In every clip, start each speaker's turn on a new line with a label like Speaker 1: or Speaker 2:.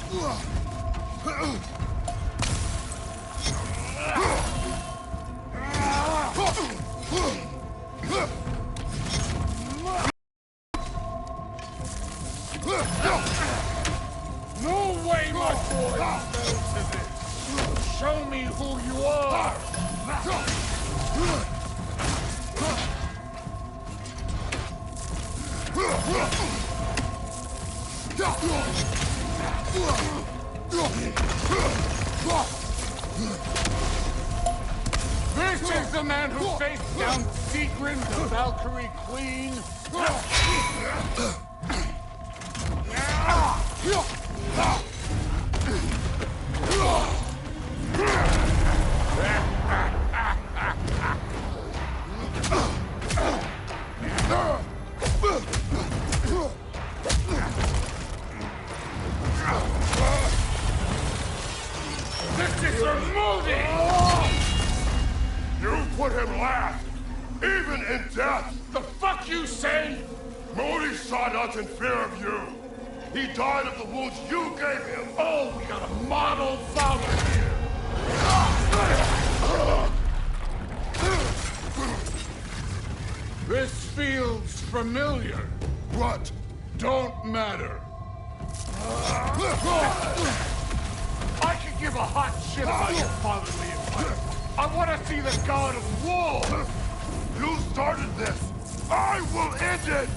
Speaker 1: No way, my boy, fell to this. Show me who you are. This is the man who faced down Sigrun, the Valkyrie Queen. This is your movie!
Speaker 2: You put him last, even in death!
Speaker 1: The fuck you say?
Speaker 2: Modi shot us in fear of you. He died of the wounds you gave him.
Speaker 1: Oh, we got a model father here. This feels familiar.
Speaker 2: What?
Speaker 1: Don't matter. I could give a hot shit about your fatherly advice. I want to see the god of war.
Speaker 2: You started this. I will end it.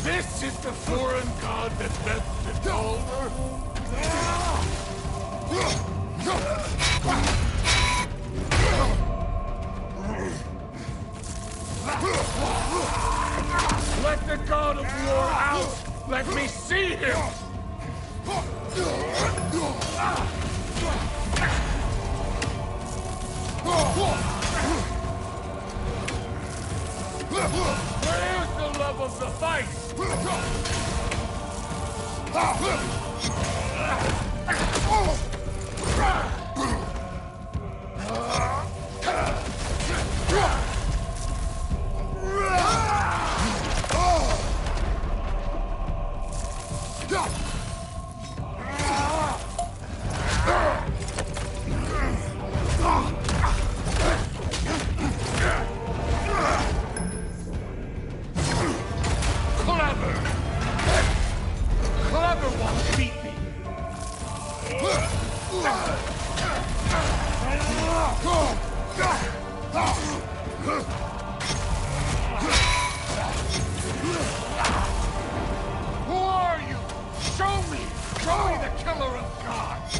Speaker 1: This is the foreign god that led the Dolmer? Let the god of war out! Let me see him! Where's the love of the fight? Clever won't beat me. Who are you? Show me! Show me the killer of gods!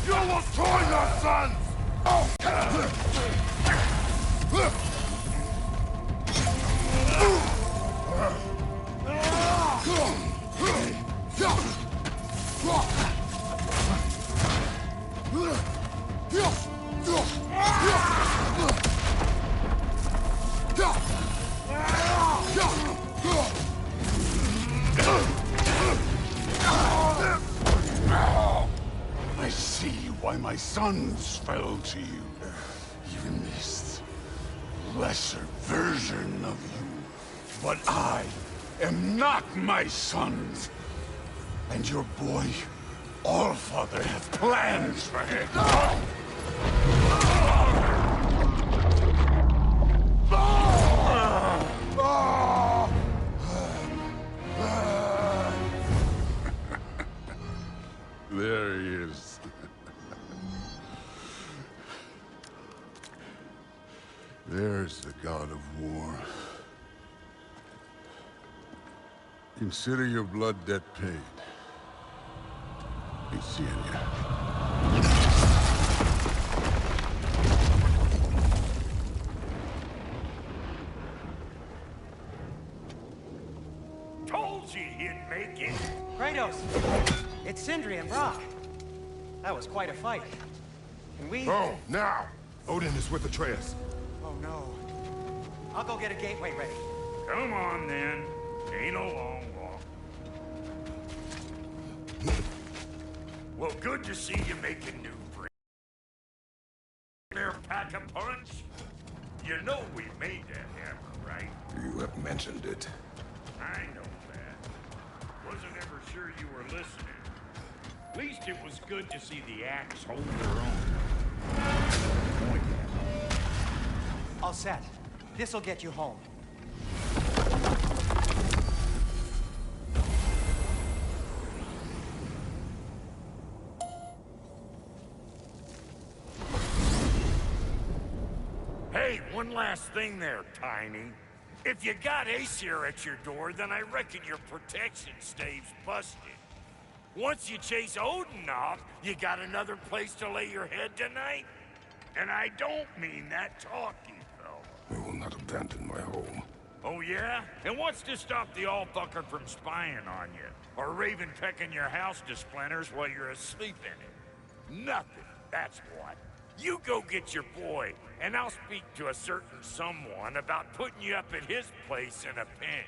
Speaker 2: You will join your sons!
Speaker 1: I see why my sons fell to you. Even this lesser version of you. But I am not my sons. And your boy, Allfather, have plans for him. There he is. There's the god of war. Consider your blood debt paid. Be seeing you.
Speaker 3: Told you he'd make it.
Speaker 4: Kratos! It's Sindri and Brock. That was quite a fight. Can we...
Speaker 2: Oh, now! Odin is with Atreus.
Speaker 4: Oh no. I'll go get a gateway ready.
Speaker 3: Come on, then. Ain't a long walk. Well, good to see you making new friends. There, pack a punch? You know we made that hammer, right?
Speaker 2: You have mentioned it.
Speaker 3: I know that. Wasn't ever sure you were listening. At least it was good to see the axe hold their own. Point that.
Speaker 4: All set. This'll get you home.
Speaker 3: Hey, one last thing there, Tiny. If you got Aesir at your door, then I reckon your protection stave's busted. Once you chase Odin off, you got another place to lay your head tonight? And I don't mean that talky fella.
Speaker 2: I will not abandon my home.
Speaker 3: Oh yeah? And what's to stop the all-fucker from spying on you? Or Raven pecking your house to splinters while you're asleep in it? Nothing, that's what. You go get your boy, and I'll speak to a certain someone about putting you up at his place in a pinch.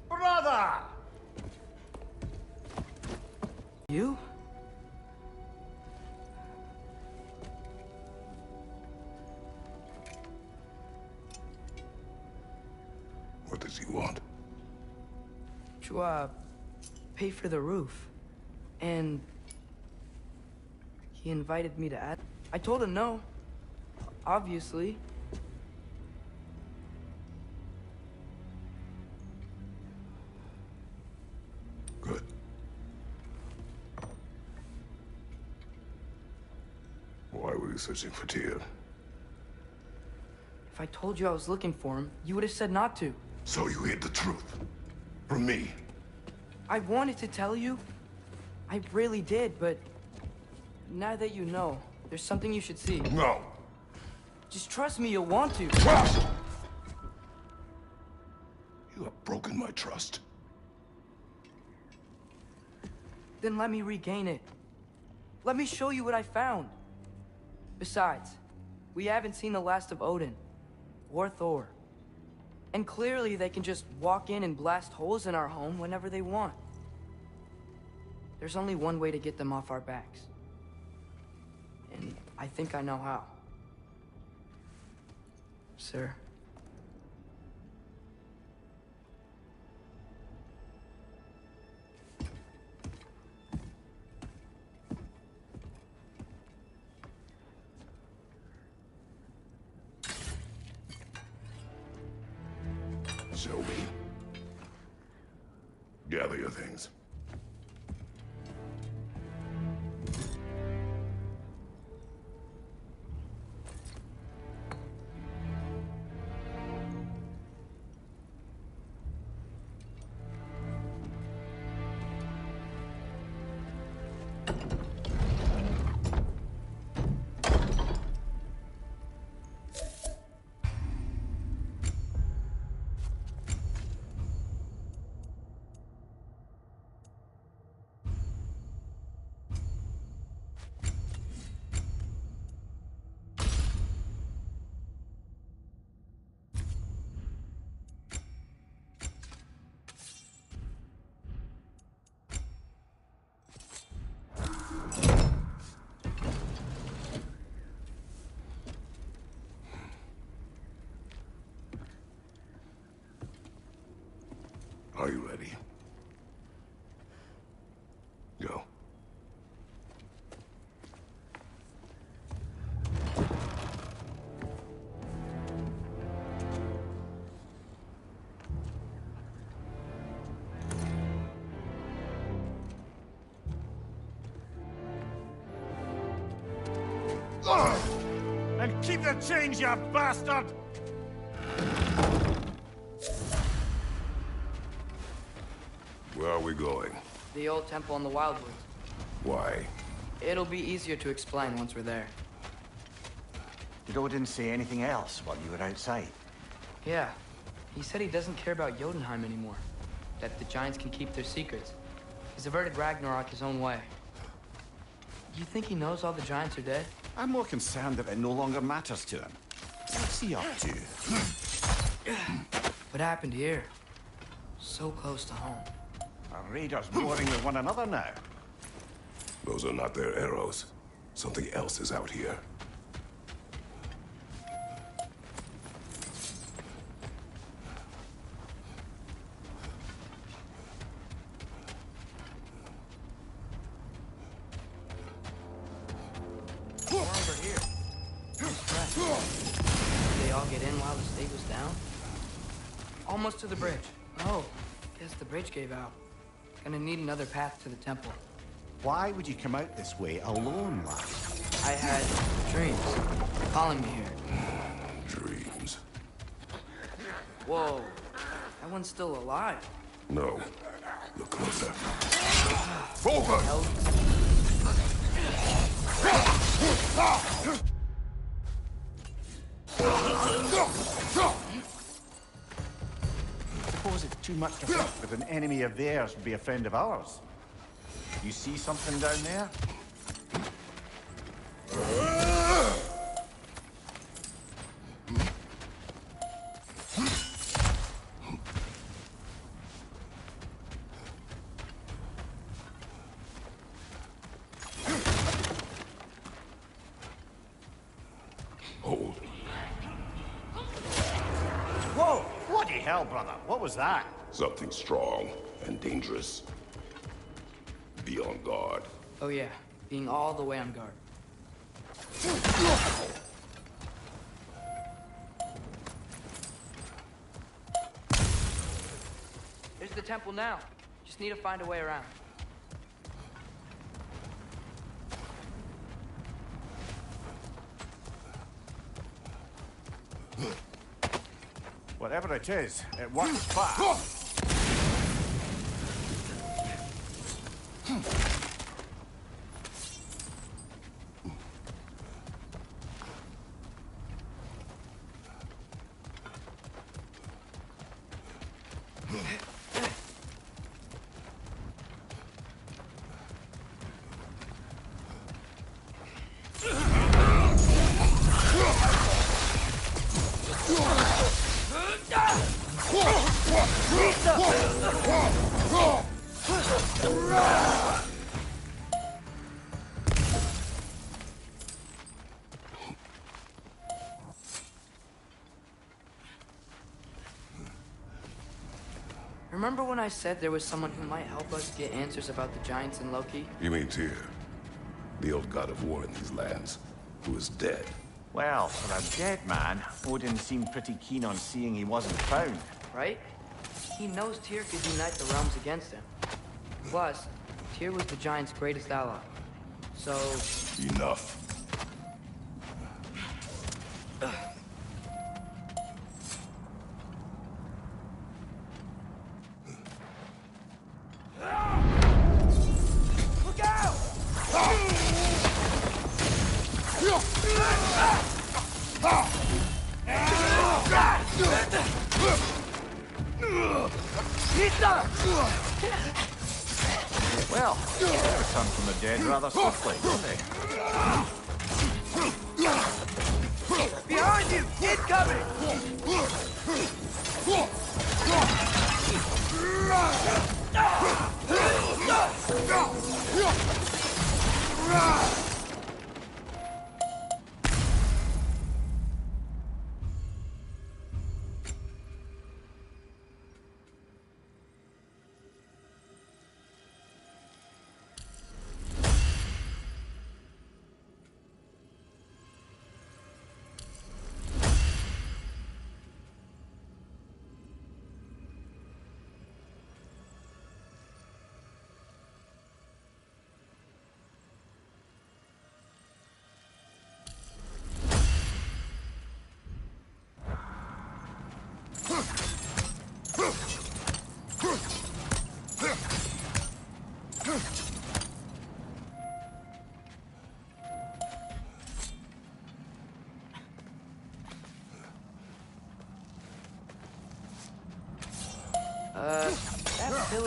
Speaker 4: Brother! You?
Speaker 2: What does he want?
Speaker 5: To, pay for the roof. And he invited me to add. I told him no. Obviously.
Speaker 2: Good. Why were you searching for Tyr?
Speaker 5: If I told you I was looking for him, you would have said not to.
Speaker 2: So you hid the truth. From me.
Speaker 5: I wanted to tell you. I really did, but now that you know, there's something you should see.
Speaker 2: No.
Speaker 5: Just trust me, you'll want to.
Speaker 2: What? You have broken my trust.
Speaker 5: Then let me regain it. Let me show you what I found. Besides, we haven't seen the last of Odin. Or Thor. And clearly they can just walk in and blast holes in our home whenever they want. There's only one way to get them off our backs. And I think I know how. Sir.
Speaker 2: Show me. Gather your things.
Speaker 6: And keep the change, you bastard!
Speaker 2: Where are we going?
Speaker 5: The old temple in the Wildwoods.
Speaker 2: Why?
Speaker 5: It'll be easier to explain once we're there.
Speaker 6: Did Odin say anything else while you were outside?
Speaker 5: Yeah. He said he doesn't care about Jotunheim anymore. That the Giants can keep their secrets. He's averted Ragnarok his own way. You think he knows all the Giants are dead?
Speaker 6: I'm more concerned that it no longer matters to him. What's he up to?
Speaker 5: What happened here? So close to home.
Speaker 6: Our raiders warring with one another now.
Speaker 2: Those are not their arrows. Something else is out here.
Speaker 5: More over here. Did they all get in while the state was down? Almost to the bridge. Oh, guess the bridge gave out. Gonna need another path to the temple.
Speaker 6: Why would you come out this way alone, lad?
Speaker 5: I had dreams calling me here.
Speaker 2: Dreams.
Speaker 5: Whoa, that one's still alive.
Speaker 2: No. Look closer. Focus!
Speaker 5: Hell,
Speaker 6: Suppose it's too much to think that an enemy of theirs would be a friend of ours. You see something down there?
Speaker 2: Hold.
Speaker 6: Whoa! Bloody hell, brother. What was that?
Speaker 2: Something strong and dangerous. Be on guard.
Speaker 5: oh yeah, being all the way on guard. There's the temple now. Just need to find a way around.
Speaker 6: Whatever it is, it works fast.
Speaker 5: Remember when I said there was someone who might help us get answers about the Giants and Loki?
Speaker 2: You mean Tyr? The old god of war in these lands, who is dead.
Speaker 6: Well, for a dead man, Odin seemed pretty keen on seeing he wasn't found.
Speaker 5: Right? He knows Tyr could unite the realms against him. Plus, Tyr was the Giants' greatest ally. So...
Speaker 2: Enough.
Speaker 5: Look out!
Speaker 6: Well, they return from the dead rather swiftly, don't they?
Speaker 5: Behind you! Incoming!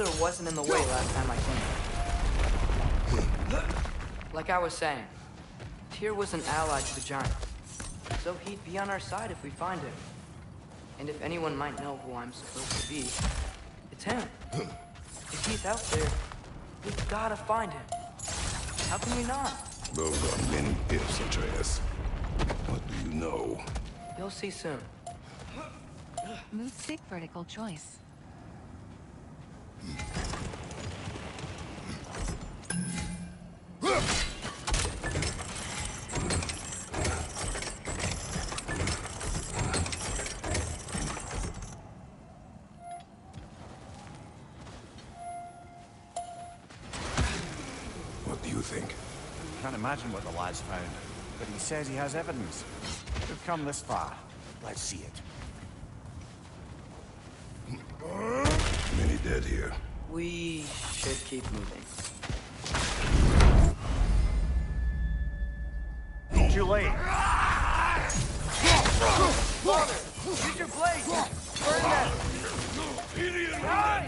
Speaker 5: pillar wasn't in the way last time I came. Like I was saying, Tyr was an ally to the Giants, so he'd be on our side if we find him. And if anyone might know who I'm supposed to be, it's him. If he's out there, we've gotta find him. How can we not?
Speaker 2: Those are many ifs, Atreus. What do you know?
Speaker 5: You'll see soon.
Speaker 7: Move stick vertical choice.
Speaker 2: What do you think?
Speaker 6: Can't imagine what the lad's found, but he says he has evidence. We've come this far. Let's see it.
Speaker 2: Many dead here.
Speaker 5: We should keep moving.
Speaker 6: Too late.
Speaker 5: Father, use your blade! Burn them!
Speaker 3: Idiot!
Speaker 5: Run!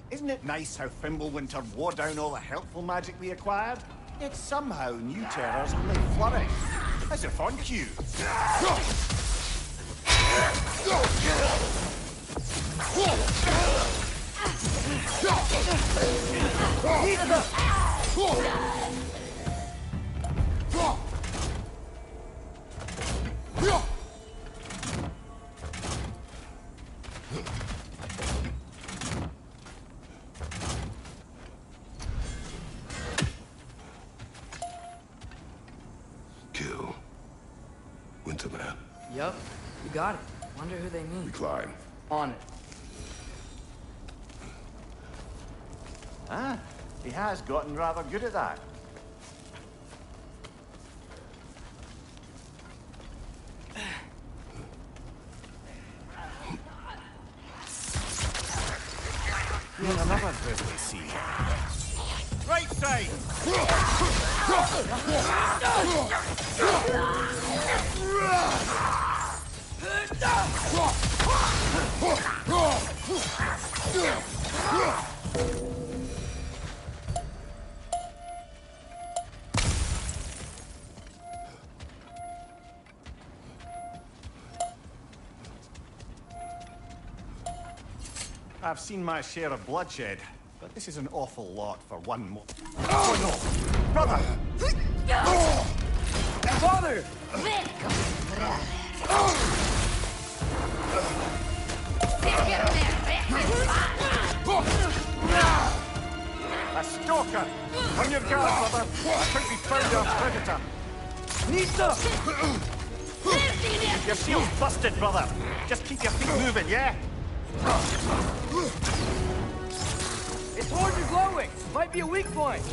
Speaker 6: Isn't it nice how Fimbulwinter wore down all the helpful magic we acquired? Yet somehow new terrors only flourish. As if on cue.
Speaker 2: Kill. Winterman.
Speaker 5: Yup, you got it. Wonder who they mean.
Speaker 2: We climb.
Speaker 5: On it.
Speaker 6: Ah, he has gotten rather good at that. Here's another grisly scene. Right side! I've seen my share of bloodshed, but this is an awful lot for one more. Oh no! Brother!
Speaker 5: Father!
Speaker 6: A stalker! On your guard, brother! I think we found our predator!
Speaker 5: Nista!
Speaker 6: Your shield's busted, brother! Just keep your feet moving, yeah?
Speaker 5: Its horns are glowing! Might be a weak point!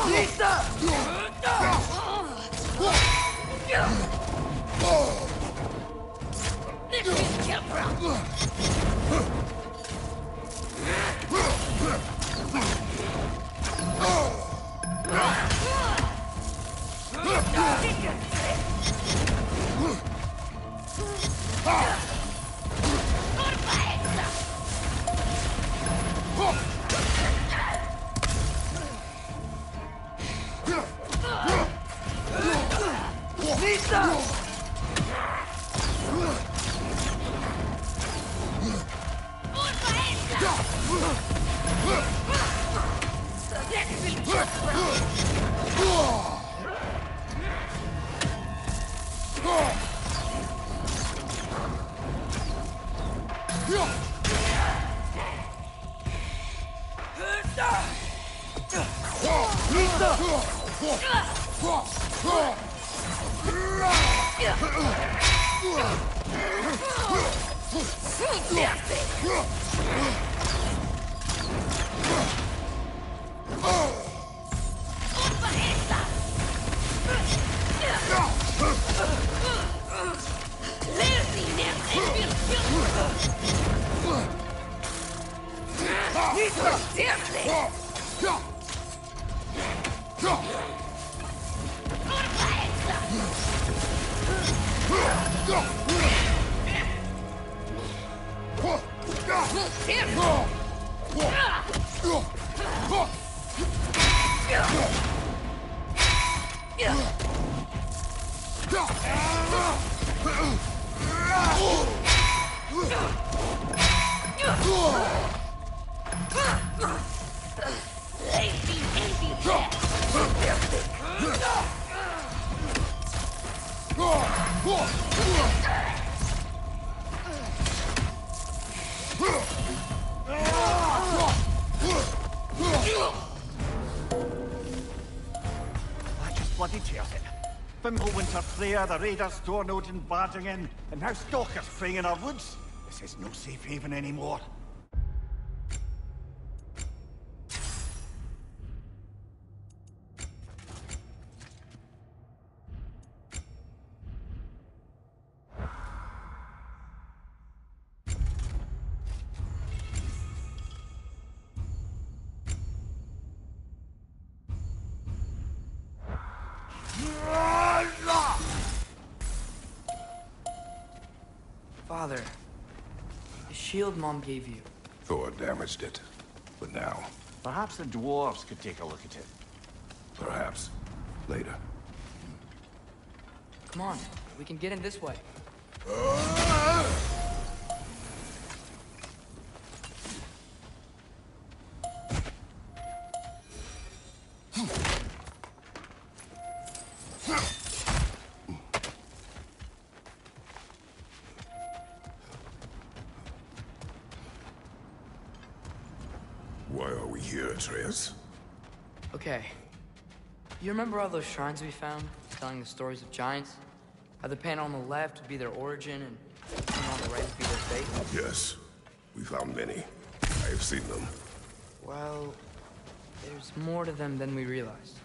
Speaker 5: Nista!
Speaker 6: Bloody tears it. Fimbulwinter Freya, the raiders stormed Odin barging in, and now stalkers preying in our woods. This is no safe haven anymore.
Speaker 5: Father, the shield Mom gave you.
Speaker 2: Thor damaged it. But now,
Speaker 6: Perhaps the dwarves could take a look at it.
Speaker 2: perhaps, later.
Speaker 5: Come on, we can get in this way.
Speaker 2: Why are we here, Atreus?
Speaker 5: Okay. You remember all those shrines we found, telling the stories of giants? How the panel on the left would be their origin, and the panel on the right would be their fate?
Speaker 2: Yes. We found many. I have seen them.
Speaker 5: Well, there's more to them than we realized.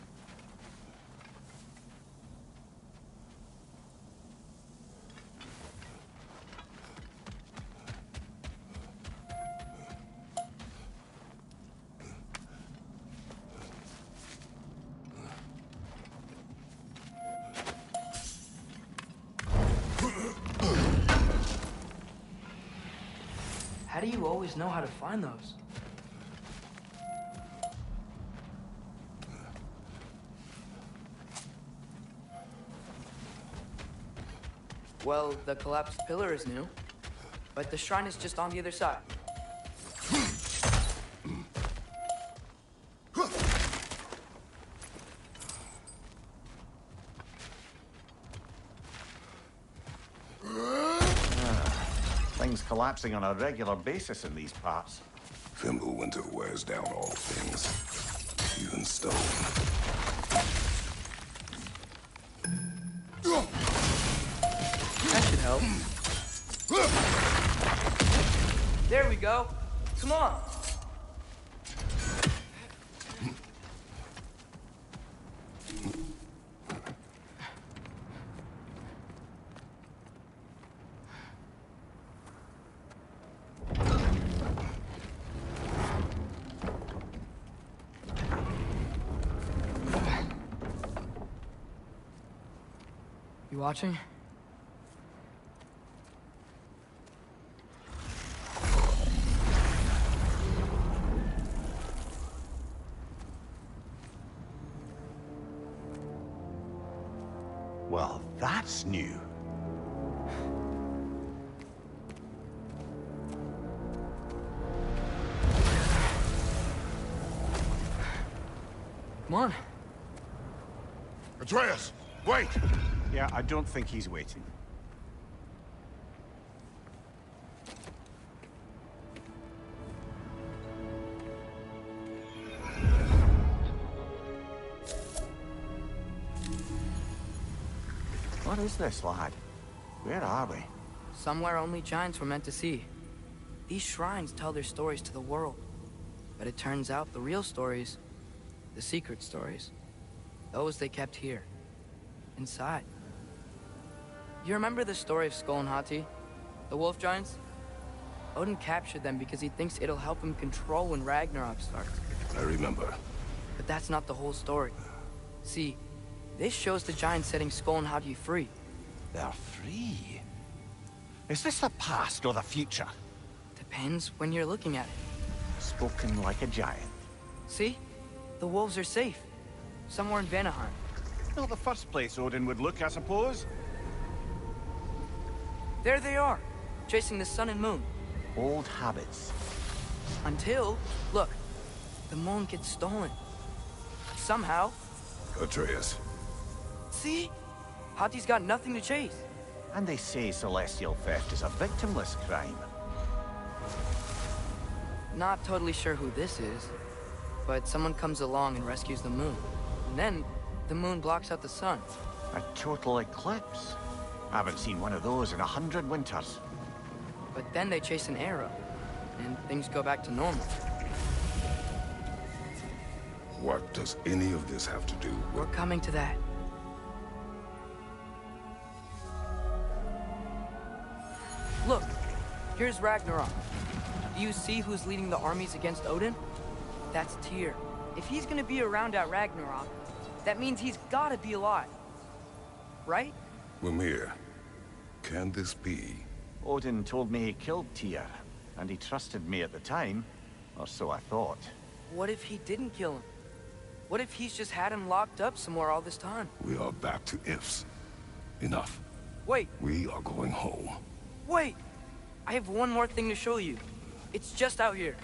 Speaker 5: How do you always know how to find those? Well, the collapsed pillar is new, but the shrine is just on the other side.
Speaker 6: Things collapsing on a regular basis in these parts.
Speaker 2: Fimbulwinter wears down all things, even stone.
Speaker 5: That should help. There we go. Come on. You watching?
Speaker 6: what's new?
Speaker 5: Come on.
Speaker 2: Atreus, wait!
Speaker 6: Yeah, I don't think he's waiting. What is this, lad? Where are we?
Speaker 5: Somewhere only giants were meant to see. These shrines tell their stories to the world. But it turns out the real stories, the secret stories, those they kept here, inside. You remember the story of Skull and Hati, the wolf giants? Odin captured them because he thinks it'll help him control when Ragnarok starts.
Speaker 1: I remember.
Speaker 5: But that's not the whole story. See, this shows the giants setting Skull and Hati free.
Speaker 6: They're free. Is this the past or the future?
Speaker 5: Depends when you're looking at it.
Speaker 6: Spoken like a giant.
Speaker 5: See? The wolves are safe. Somewhere in Vanaheim.
Speaker 6: Not the first place Odin would look, I suppose.
Speaker 5: There they are, chasing the sun and moon.
Speaker 6: Old habits.
Speaker 5: Until, look, the moon gets stolen. Somehow.
Speaker 1: Atreus.
Speaker 5: See? Hati's got nothing to chase.
Speaker 6: And they say celestial theft is a victimless crime.
Speaker 5: Not totally sure who this is, but someone comes along and rescues the moon. And then, the moon blocks out the sun.
Speaker 6: A total eclipse. I haven't seen one of those in 100 winters.
Speaker 5: But then they chase an arrow, and things go back to normal.
Speaker 1: What does any of this have to do with...
Speaker 5: We're coming to that. Look, here's Ragnarok. Do you see who's leading the armies against Odin? That's Tyr. If he's gonna be around at Ragnarok, that means he's gotta be alive. Right?
Speaker 1: Mimir, can this be?
Speaker 6: Odin told me he killed Tyr, and he trusted me at the time, or so I thought.
Speaker 5: What if he didn't kill him? What if he's just had him locked up somewhere all this time?
Speaker 1: We are back to ifs. Enough.
Speaker 5: Wait,
Speaker 1: We are going home.
Speaker 5: wait! I have one more thing to show you. It's just out here.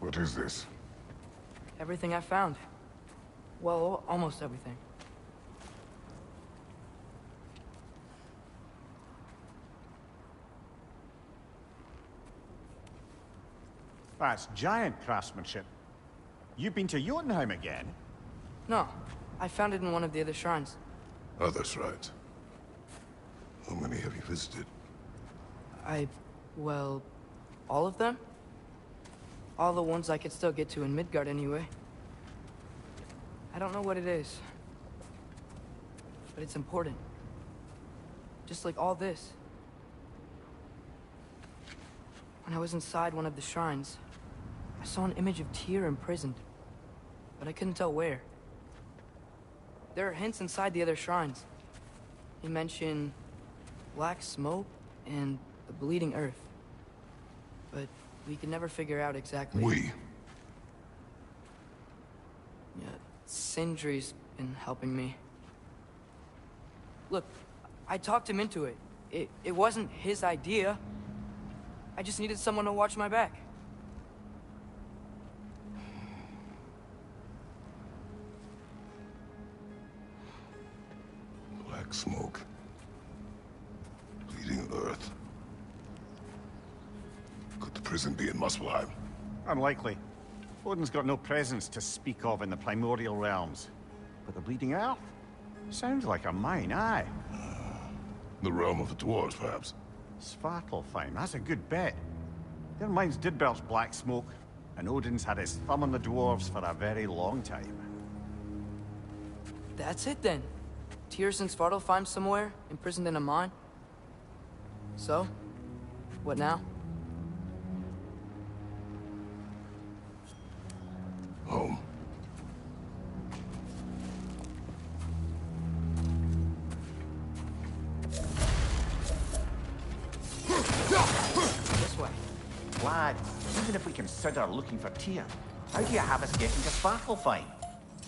Speaker 1: What is this?
Speaker 5: Everything I found. Well, almost everything.
Speaker 6: That's giant craftsmanship. You've been to Jotunheim again?
Speaker 5: No, I found it in one of the other shrines.
Speaker 1: Other shrines. How many have you visited?
Speaker 5: Well, all of them? All the ones I could still get to in Midgard anyway. I don't know what it is. But it's important. Just like all this. When I was inside one of the shrines, I saw an image of Tyr imprisoned. But I couldn't tell where. There are hints inside the other shrines. He mentioned black smoke and the bleeding earth. But we could never figure out exactly. Yeah, Sindri's been helping me. Look, I talked him into it. It wasn't his idea. I just needed someone to watch my back.
Speaker 1: Black smoke. Bleeding earth. Could the prison be in Muspelheim?
Speaker 6: Unlikely. Odin's got no presence to speak of in the primordial realms. But the bleeding earth? Sounds like a mine, aye.
Speaker 1: The realm of the dwarves, perhaps?
Speaker 6: Svartalfheim, that's a good bet. Their mines did belch black smoke, and Odin's had his thumb on the dwarves for a very long time.
Speaker 5: That's it then. Tyr's in Svartalfheim somewhere, imprisoned in a mine. So, what now?
Speaker 1: Home.
Speaker 5: This way.
Speaker 6: Lad, lad, even if we consider looking for Tyr, how do you have us getting to Svartalfheim?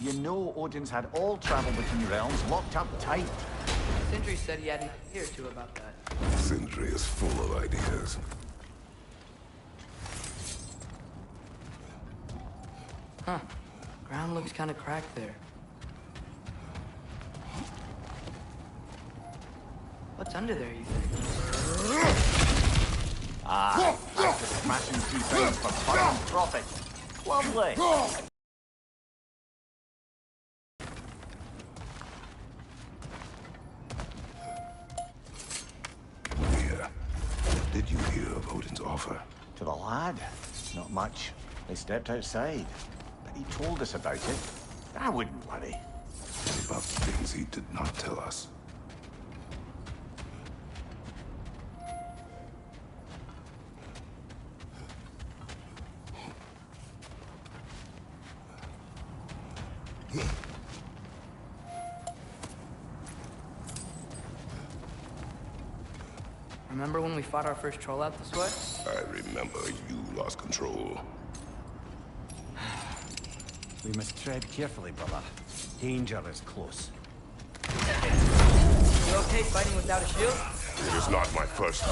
Speaker 6: You know Odin's had all travel between realms locked up tight.
Speaker 5: Sindri said he had an idea or two about that.
Speaker 2: Sindri is full of ideas.
Speaker 5: Huh. Ground looks kind of cracked there. What's under there, you think?
Speaker 6: Ah, that's the smashing through things for fun and profit. Lovely.
Speaker 2: Here. Did you hear of Odin's offer?
Speaker 6: To the lad? Not much. They stepped outside. But he told us about it. I wouldn't worry.
Speaker 2: About things he did not tell us.
Speaker 5: Remember when we fought our first troll out this way?
Speaker 2: I remember you lost control.
Speaker 8: We must tread carefully, brother. Danger is close.
Speaker 5: You okay fighting without a shield?
Speaker 2: It is not my first.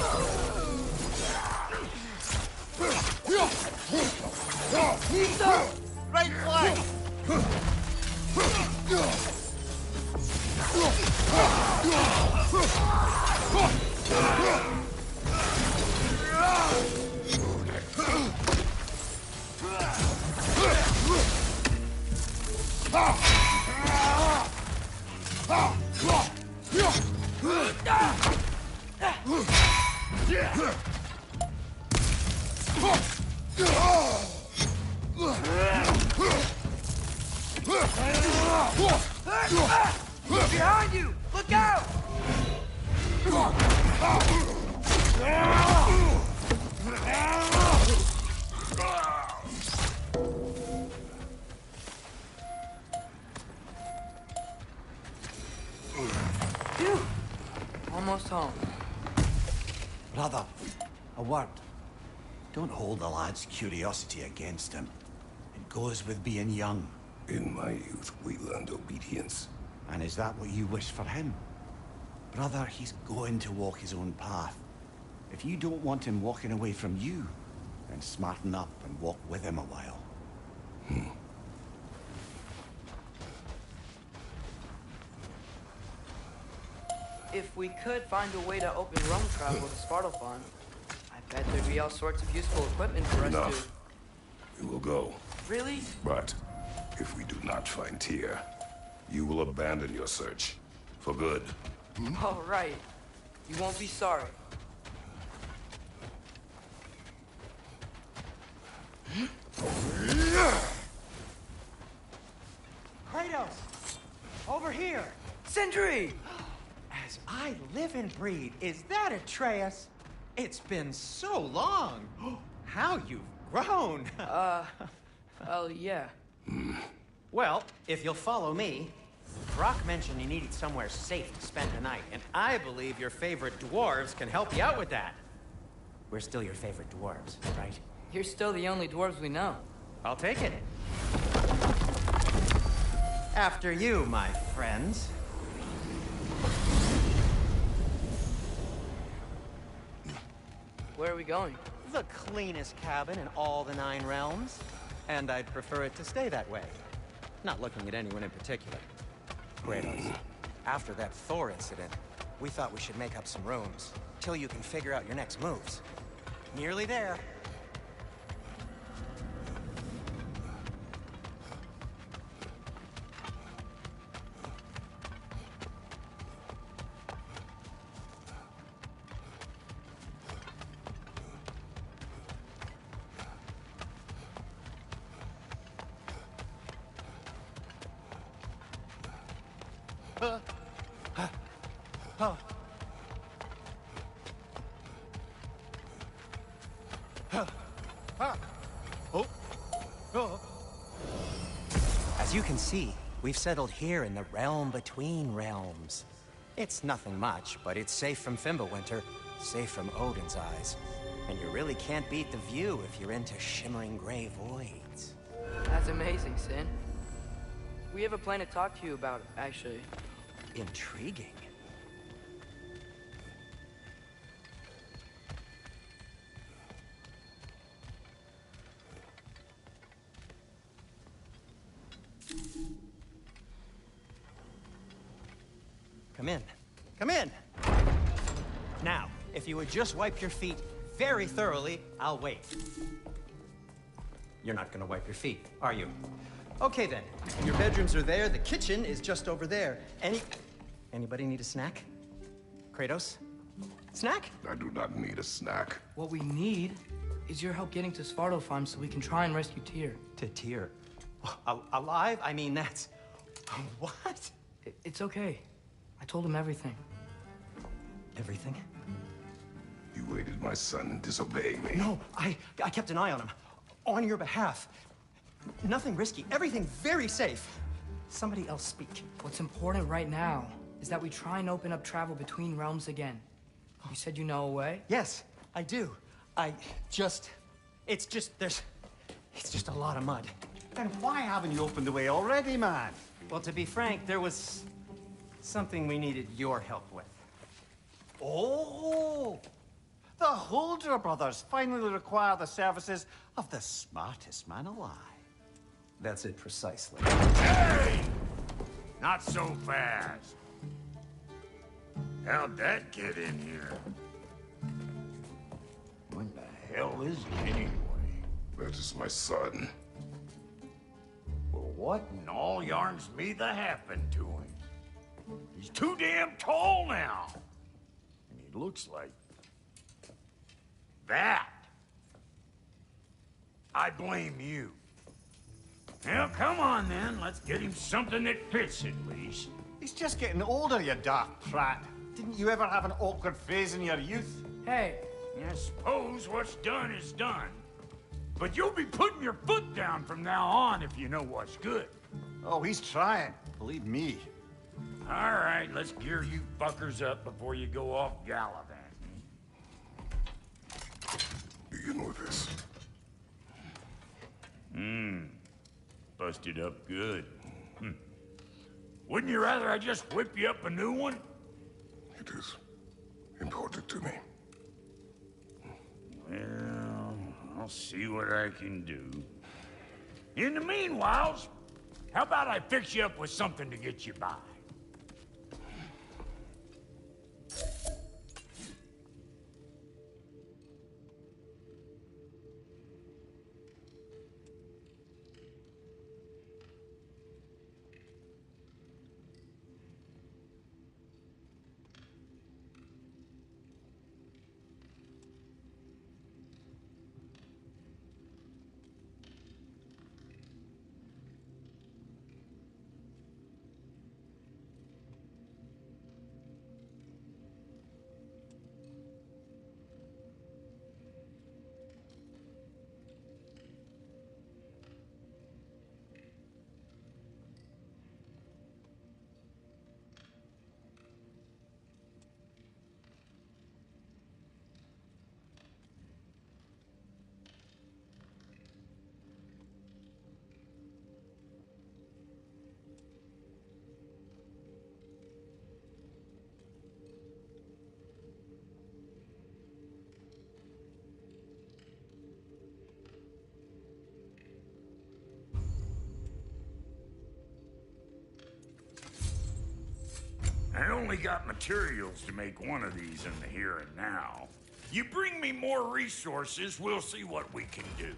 Speaker 6: Right flank!
Speaker 5: Behind you! Look out! Phew. Almost home.
Speaker 8: Brother, a word. Don't hold the lad's curiosity against him. It goes with being young.
Speaker 2: In my youth, we learned obedience.
Speaker 8: And is that what you wish for him? Brother, he's going to walk his own path. If you don't want him walking away from you, then smarten up and walk with him a while.
Speaker 5: If we could find a way to open realm travel to Svartalfheim, I bet there'd be all sorts of useful equipment for us
Speaker 2: Enough. We will go.
Speaker 5: to... Really?
Speaker 2: But if we do not find Tyr, you will abandon your search. For good.
Speaker 5: All right. You won't be sorry.
Speaker 4: Kratos! Over here!
Speaker 5: Sindri!
Speaker 4: As I live and breathe, is that Atreus? It's been so long! How you've grown!
Speaker 5: Well, yeah.
Speaker 4: Well, if you'll follow me, Brock mentioned you needed somewhere safe to spend the night, and I believe your favorite dwarves can help you out with that. We're still your favorite dwarves, right?
Speaker 5: You're still the only dwarves we know.
Speaker 4: I'll take it. After you, my friends.
Speaker 5: Where are we going?
Speaker 4: The cleanest cabin in all the 9 realms. And I'd prefer it to stay that way. Not looking at anyone in particular. Kratos, after that Thor incident, we thought we should make up some rooms, till you can figure out your next moves. Nearly there. As you can see, we've settled here in the realm between realms. It's nothing much, but it's safe from Fimbulwinter, safe from Odin's eyes. And you really can't beat the view if you're into shimmering gray voids.
Speaker 5: That's amazing, Sin. We have a plan to talk to you about, actually.
Speaker 4: Intriguing. Come in. Come in! Now, if you would just wipe your feet very thoroughly, I'll wait. You're not gonna wipe your feet, are you? Okay then. Your bedrooms are there, the kitchen is just over there. Anybody need a snack? Kratos? Snack?
Speaker 2: I do not need a snack.
Speaker 5: What we need is your help getting to Svartalfheim so we can try and rescue Tyr.
Speaker 4: To Tyr? Alive? I mean, that's... What?
Speaker 5: It's okay. I told him everything.
Speaker 4: Everything?
Speaker 2: You aided my son disobeying me.
Speaker 4: No, I kept an eye on him. On your behalf. Nothing risky. Everything very safe. Somebody else speak.
Speaker 5: What's important right now is that we try and open up travel between realms again. You said you know a way?
Speaker 4: Yes, I do. It's just a lot of mud.
Speaker 6: Then why haven't you opened the way already, man?
Speaker 4: Well, to be frank, there was something we needed your help with.
Speaker 6: Oh! The Holder brothers finally require the services of the smartest man alive.
Speaker 4: That's it precisely.
Speaker 3: Hey! Not so fast. How'd that get in here? What the hell is he anyway?
Speaker 2: That is my son.
Speaker 3: Well, what in all yarns me that happened to him? He's too damn tall now. And he looks like... that. I blame you. Well, come on then. Let's get him something that fits at least.
Speaker 6: He's just getting older, you dark prat. Didn't you ever have an awkward phase in your youth?
Speaker 5: Hey,
Speaker 3: I suppose what's done is done. But you'll be putting your foot down from now on if you know what's good.
Speaker 6: Oh, he's trying. Believe me.
Speaker 3: All right, let's gear you fuckers up before you go off gallivanting.
Speaker 2: Begin with this.
Speaker 3: Busted up good. Wouldn't you rather I just whip you up a new one?
Speaker 2: It is important to me.
Speaker 3: Well, I'll see what I can do. In the meanwhile, how about I fix you up with something to get you by? I only got materials to make one of these in the here and now. You bring me more resources, we'll see what we can do.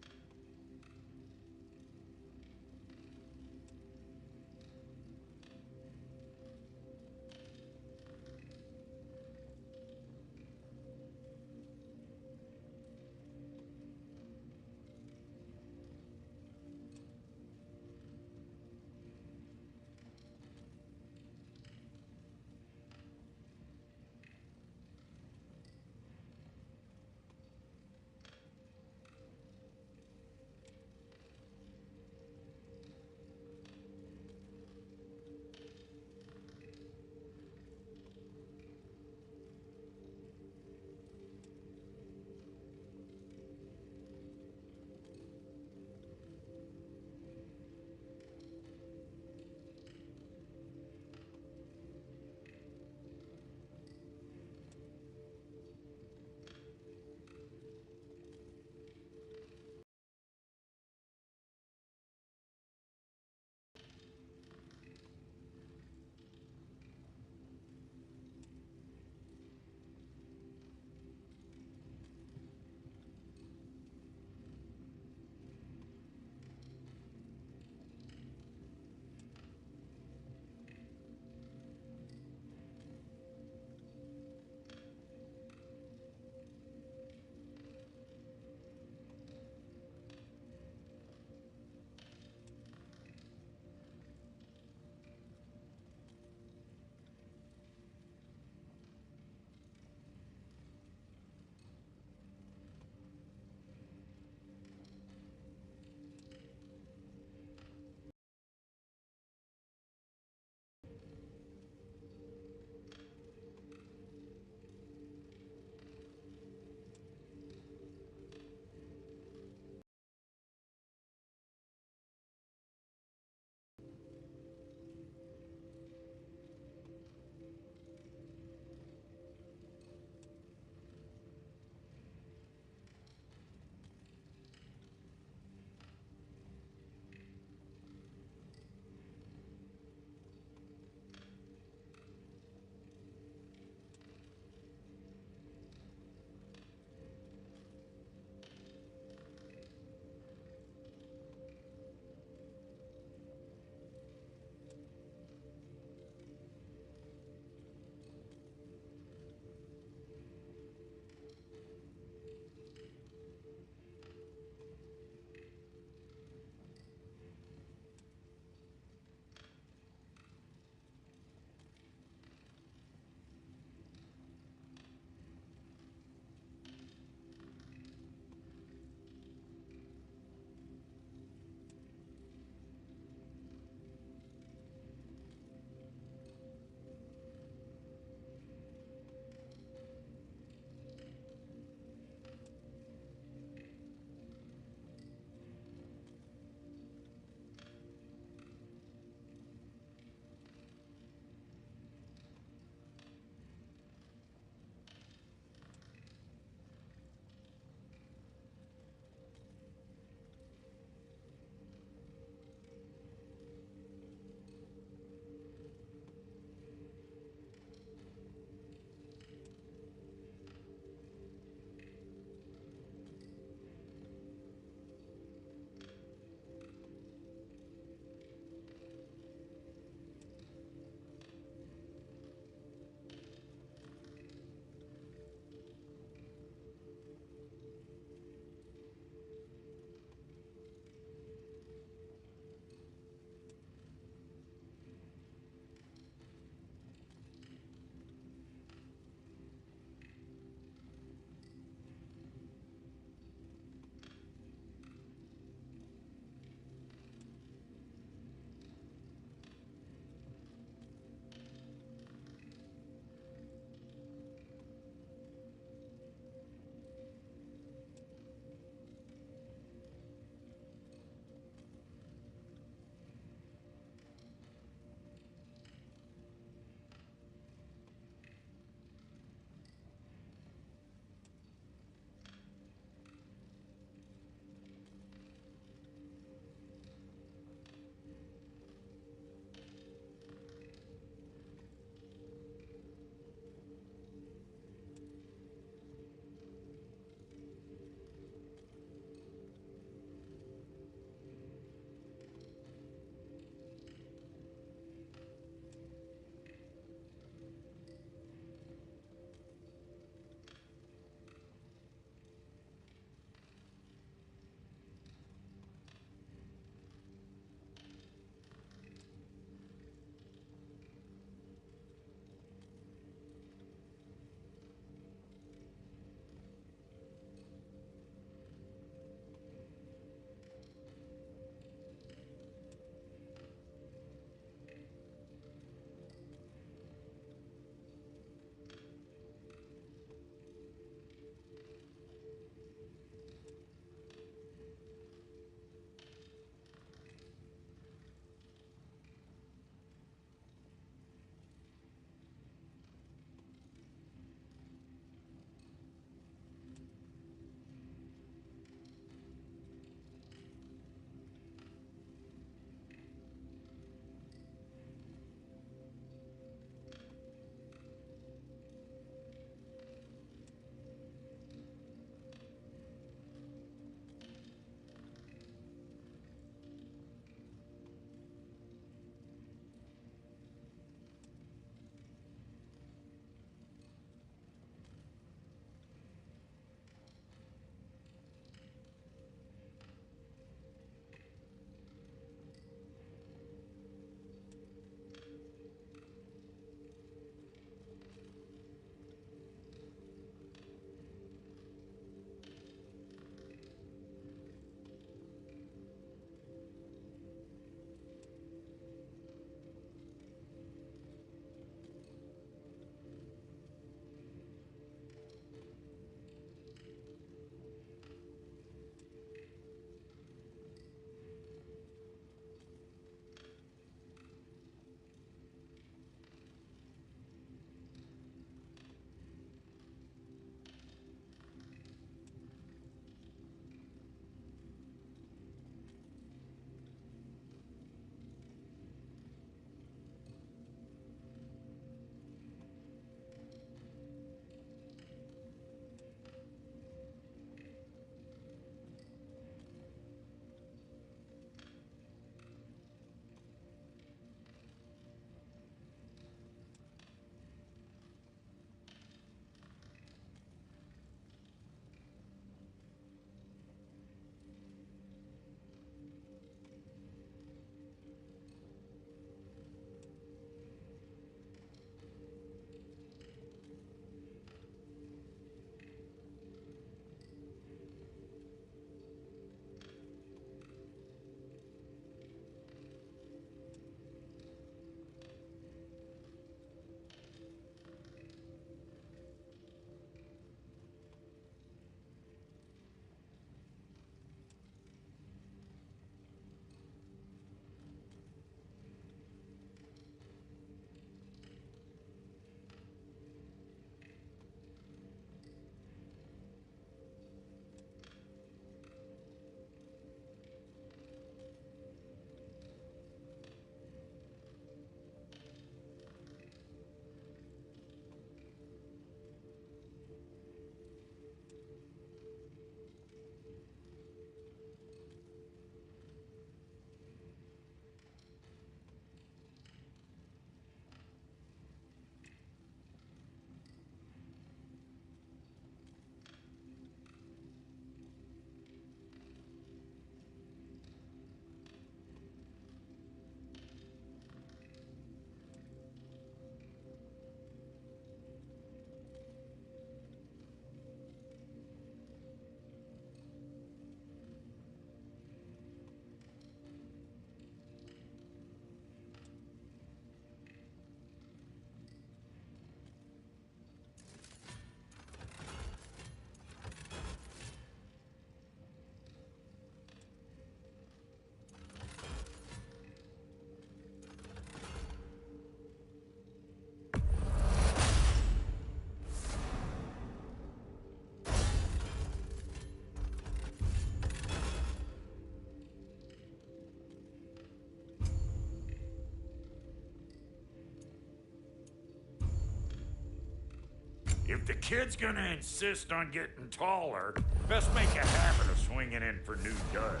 Speaker 3: If the kid's gonna insist on getting taller, best make a habit of swinging in for new duds.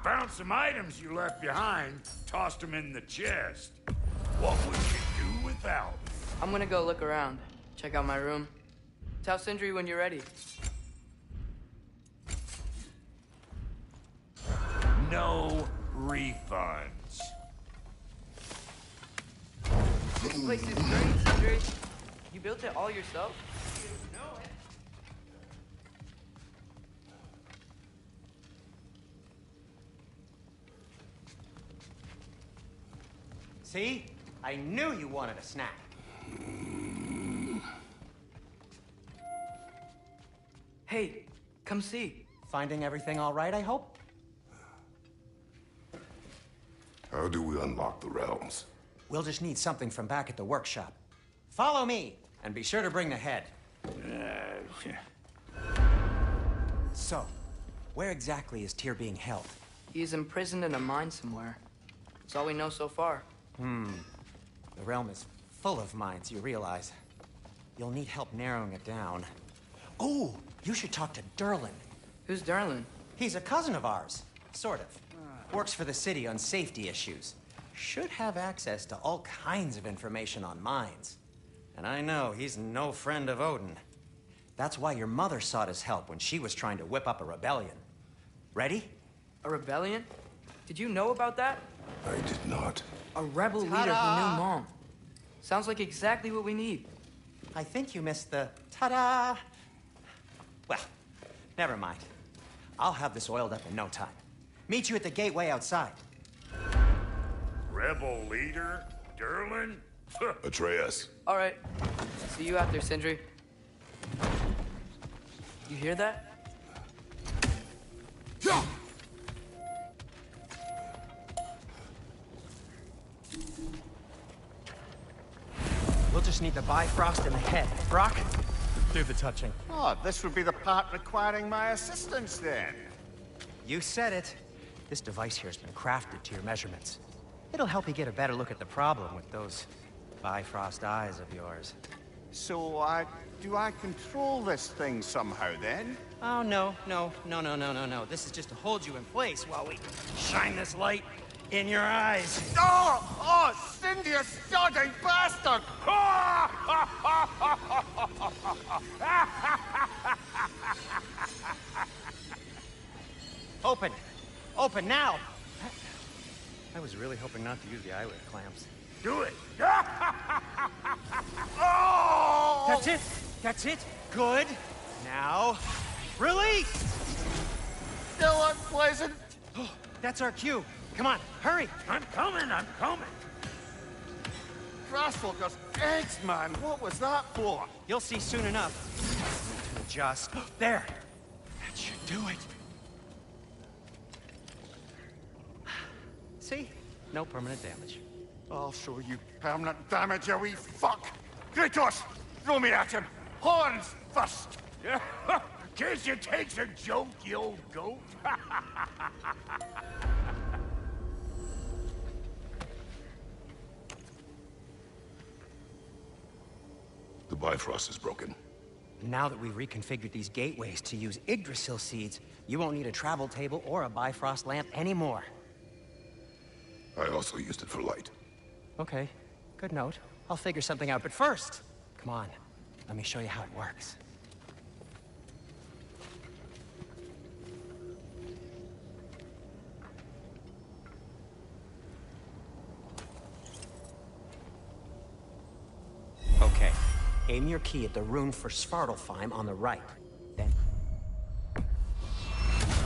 Speaker 3: Found some items you left behind, tossed them in the chest. What would you do without me?
Speaker 5: I'm gonna go look around. Check out my room. Tell Sindri when you're ready.
Speaker 3: No refunds.
Speaker 5: This place is great, Sindri. You built it all yourself?
Speaker 4: See? I knew you wanted a snack.
Speaker 5: Hey, come see.
Speaker 4: Finding everything all right, I hope?
Speaker 2: How do we unlock the realms?
Speaker 4: We'll just need something from back at the workshop. Follow me, and be sure to bring the head. So, where exactly is Tyr being held?
Speaker 5: He's imprisoned in a mine somewhere. That's all we know so far.
Speaker 4: The realm is full of mines, you realize. You'll need help narrowing it down. Oh, you should talk to Durlin.
Speaker 5: Who's Darlin?
Speaker 4: He's a cousin of ours, sort of. Works for the city on safety issues. Should have access to all kinds of information on mines. And I know he's no friend of Odin. That's why your mother sought his help when she was trying to whip up a rebellion. Ready?
Speaker 5: A rebellion? Did you know about that?
Speaker 2: I did not.
Speaker 5: A rebel leader who knew Mom. Sounds like exactly what we need.
Speaker 4: I think you missed the ta-da. Well, never mind. I'll have this oiled up in no time. Meet you at the gateway outside.
Speaker 3: Rebel leader? Durlin?
Speaker 2: Atreus.
Speaker 5: All right. See you out there, Sindri. You hear that?
Speaker 2: Yeah!
Speaker 4: We'll just need the Bifrost in the head. Brock, do the touching.
Speaker 6: Oh, this would be the part requiring my assistance then.
Speaker 4: You said it. This device here has been crafted to your measurements. It'll help you get a better look at the problem with those Bifrost eyes of yours.
Speaker 6: So, do I control this thing somehow then?
Speaker 4: Oh, no. This is just to hold you in place while we shine this light in your eyes.
Speaker 6: Oh, Cindy, you sodding bastard!
Speaker 4: Open now! I was really hoping not to use the eyelid clamps.
Speaker 3: Do it!
Speaker 4: That's it! Good! Now, release!
Speaker 6: Still unpleasant.
Speaker 4: That's our cue. Come on, hurry!
Speaker 3: I'm coming!
Speaker 6: Grassfuckers, eggs, man. What was that for?
Speaker 4: You'll see soon enough. Just there. That should do it. See? No permanent damage.
Speaker 6: I'll show you permanent damage, you wee fuck. Kratos, throw me at him. Horns first.
Speaker 3: Guess you takes a joke, you old goat.
Speaker 2: The Bifrost is broken.
Speaker 4: Now that we've reconfigured these gateways to use Yggdrasil seeds, you won't need a travel table or a Bifrost lamp anymore.
Speaker 2: I also used it for light.
Speaker 4: Okay, good note. I'll figure something out, but first, come on, let me show you how it works. Okay, aim your key at the rune for Svartalfheim on the right. Then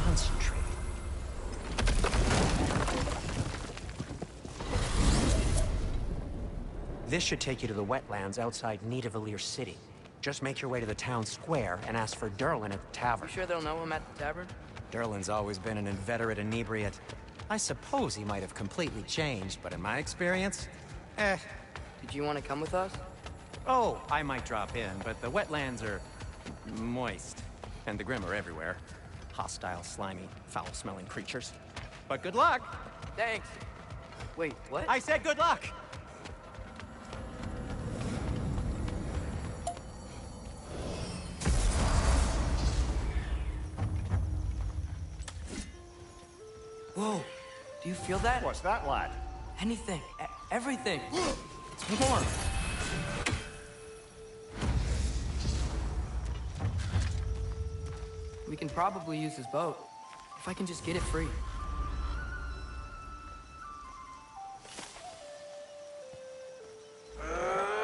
Speaker 4: concentrate. This should take you to the wetlands outside Nidavellir City. Just make your way to the town square and ask for Durlin at the tavern.
Speaker 5: You sure they'll know him at the tavern?
Speaker 4: Durlin's always been an inveterate inebriate. I suppose he might have completely changed, but in my experience,
Speaker 5: Did you want to come with us?
Speaker 4: Oh, I might drop in, but the wetlands are moist, and the Grim are everywhere. Hostile, slimy, foul-smelling creatures. But good luck!
Speaker 5: Thanks. Wait, what?
Speaker 4: I said good luck!
Speaker 5: Whoa, do you feel that?
Speaker 6: What's that, lad?
Speaker 5: Anything, everything. It's warm. We can probably use his boat, if I can just get it free.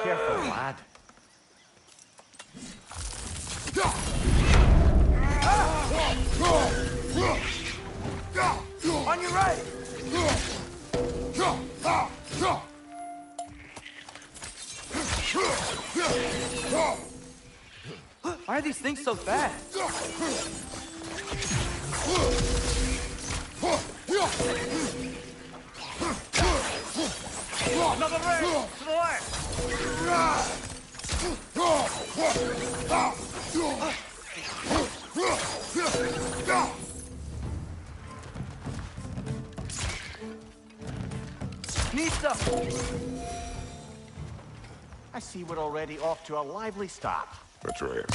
Speaker 6: Careful, lad.
Speaker 5: On your right! Why are these things so fast?
Speaker 6: Another ring! To the left!
Speaker 5: Need stuff!
Speaker 6: I see we're already off to a lively start.
Speaker 2: Atreus,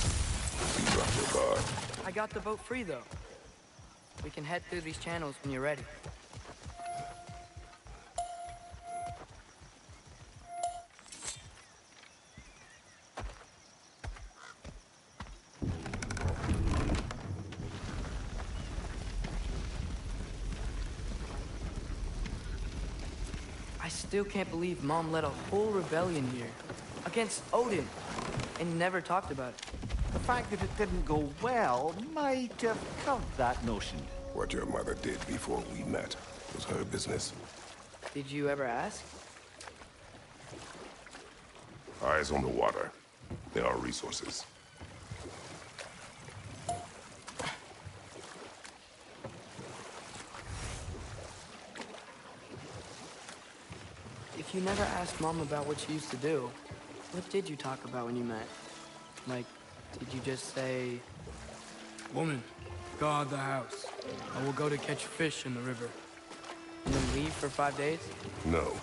Speaker 2: you dropped your guard.
Speaker 5: I got the boat free, though. We can head through these channels when you're ready. I still can't believe Mom led a whole rebellion here. Against Odin. And never talked about it.
Speaker 6: The fact that it didn't go well might have curved that notion.
Speaker 2: What your mother did before we met was her business.
Speaker 5: Did you ever ask?
Speaker 2: Eyes on the water. There are resources.
Speaker 5: If you never asked Mom about what she used to do, what did you talk about when you met? Like, did you just say, "Woman, guard the house. I will go to catch fish in the river." And then leave for 5 days?
Speaker 2: No.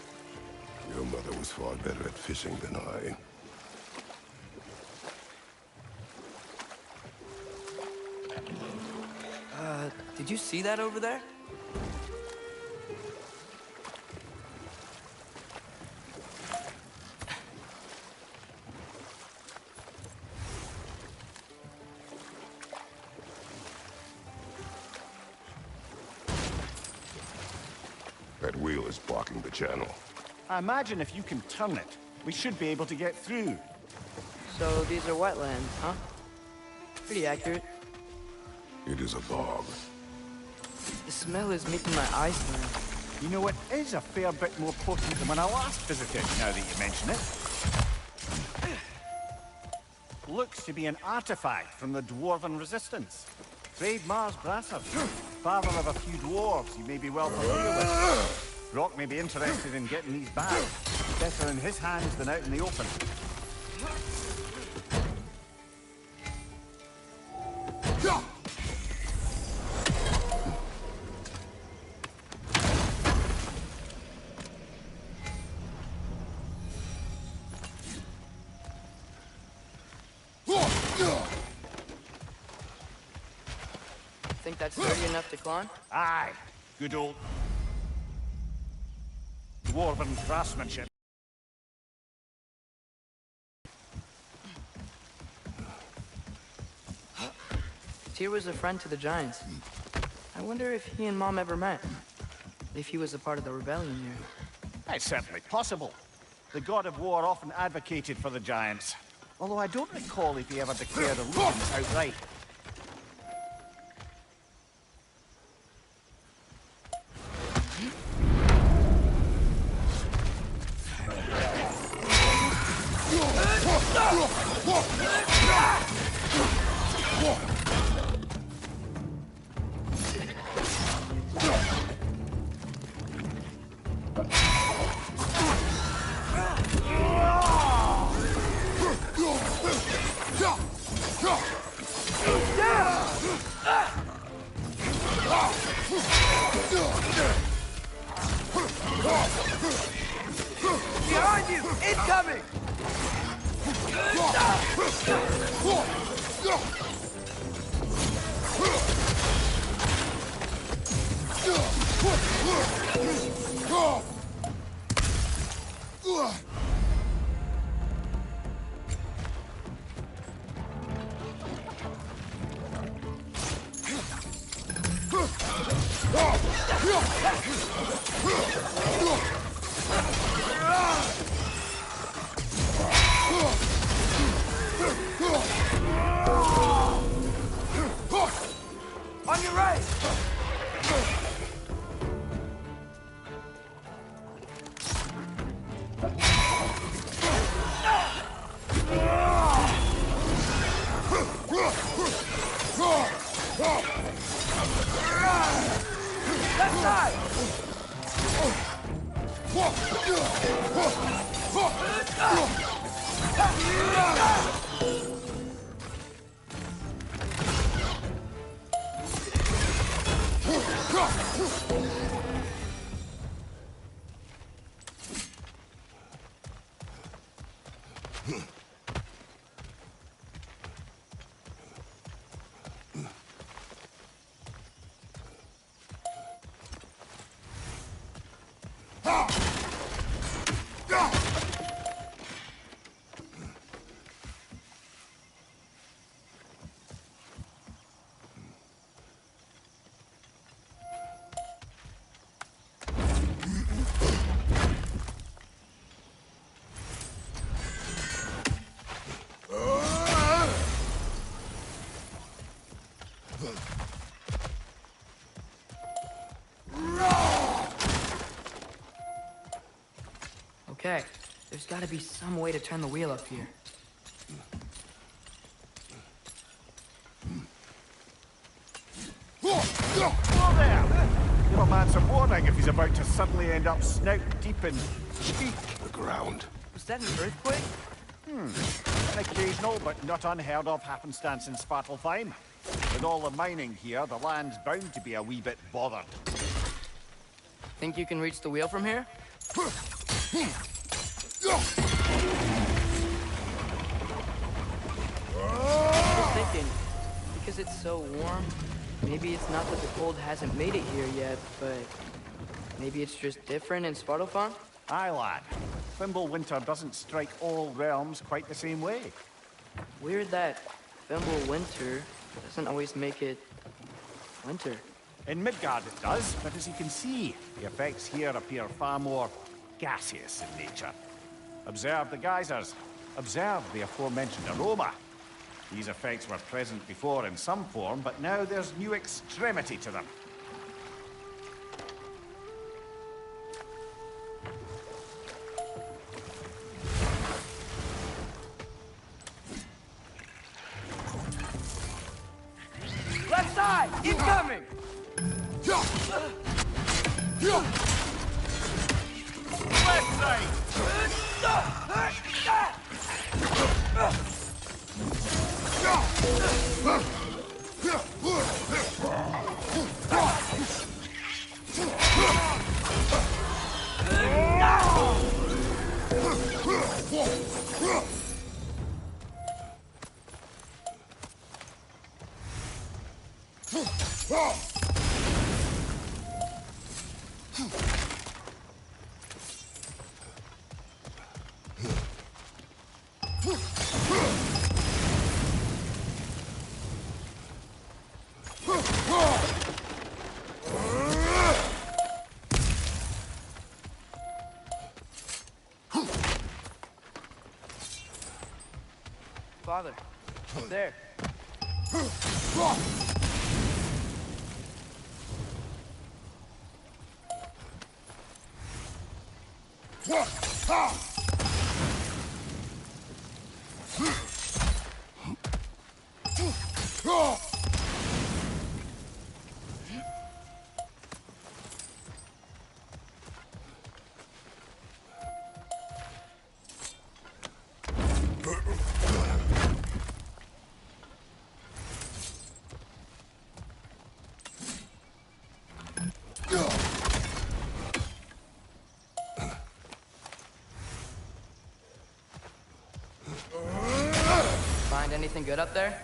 Speaker 2: Your mother was far better at fishing than I.
Speaker 5: Did you see that over there?
Speaker 2: That wheel is blocking the channel.
Speaker 6: I imagine if you can turn it, we should be able to get through.
Speaker 5: So these are wetlands, huh? Pretty accurate.
Speaker 2: It is a bog.
Speaker 5: The smell is making my eyes burn.
Speaker 6: You know, it is a fair bit more potent than when I last visited, now that you mention it. Looks to be an artifact from the Dwarven Resistance. Trade Mars Brasser, father of a few dwarves you may be well familiar with. Rock may be interested in getting these back. Better in his hands than out in the open.
Speaker 5: Think that's sturdy enough to climb?
Speaker 6: Aye, good old Dwarven craftsmanship.
Speaker 5: Tyr was a friend to the Giants. I wonder if he and Mom ever met. If he was a part of the rebellion here.
Speaker 6: It's certainly possible. The god of war often advocated for the Giants. Although I don't recall if he ever declared allegiance outright.
Speaker 5: Behind you! Incoming! On your right! Left side! Okay, there's gotta be some way to turn the wheel up here.
Speaker 6: Whoa there! Give a man some warning if he's about to suddenly end up snout deep in cheek.
Speaker 2: The ground.
Speaker 5: Was that an earthquake?
Speaker 6: An occasional but not unheard of happenstance in Svartalfheim. With all the mining here, the land's bound to be a wee bit bothered.
Speaker 5: Think you can reach the wheel from here? I was thinking, because it's so warm, maybe it's not that the cold hasn't made it here yet, but maybe it's just different in Svartalfheim?
Speaker 6: Aye, lad. Fimbulwinter doesn't strike all realms quite the same way.
Speaker 5: Weird that Fimbulwinter doesn't always make it winter.
Speaker 6: In Midgard it does, but as you can see, the effects here appear far more gaseous in nature. Observe the geysers. Observe the aforementioned aroma. These effects were present before in some form, but now there's new extremity to them.
Speaker 5: Left side! Incoming!
Speaker 6: Left side!
Speaker 5: Father, up there. Find anything good up there?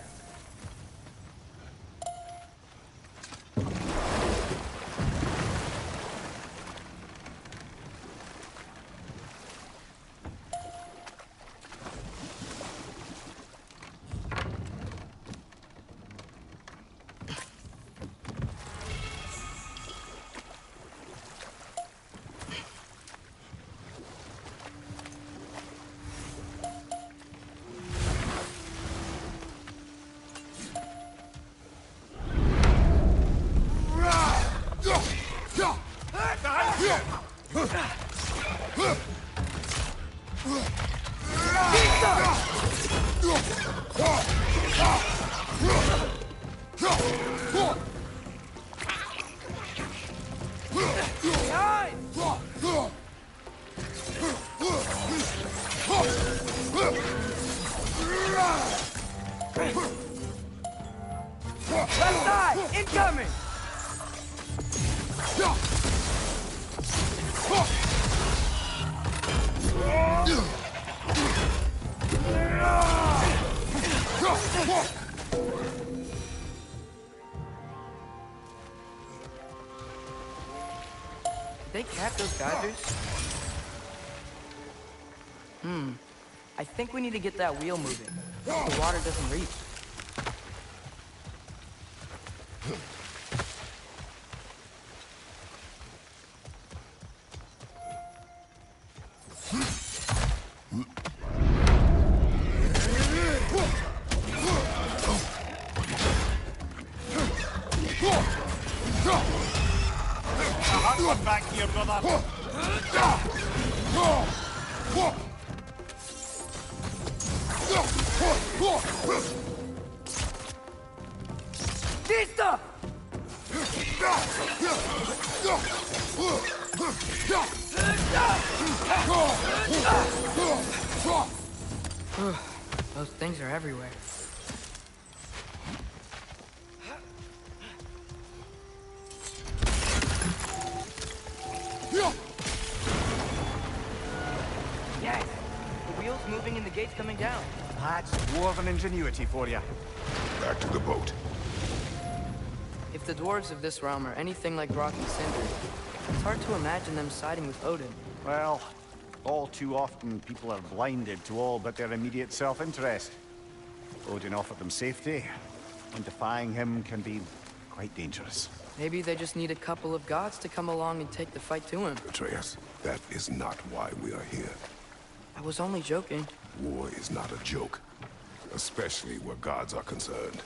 Speaker 9: Left side! Incoming!
Speaker 5: Did they cap those geysers? I think we need to get that wheel moving. The water doesn't reach.
Speaker 6: One back here, brother.
Speaker 9: Vista!
Speaker 5: Those things are everywhere. Yes! The wheel's moving and the gate's coming down.
Speaker 6: That's dwarven ingenuity for you.
Speaker 2: Back to the boat.
Speaker 5: If the dwarves of this realm are anything like Rock and Cinder, it's hard to imagine them siding with Odin.
Speaker 6: Well, all too often people are blinded to all but their immediate self-interest. Odin offered them safety, and defying him can be quite dangerous.
Speaker 5: Maybe they just need a couple of gods to come along and take the fight to him.
Speaker 2: Atreus, that is not why we are here.
Speaker 5: I was only joking.
Speaker 2: War is not a joke, especially where gods are concerned.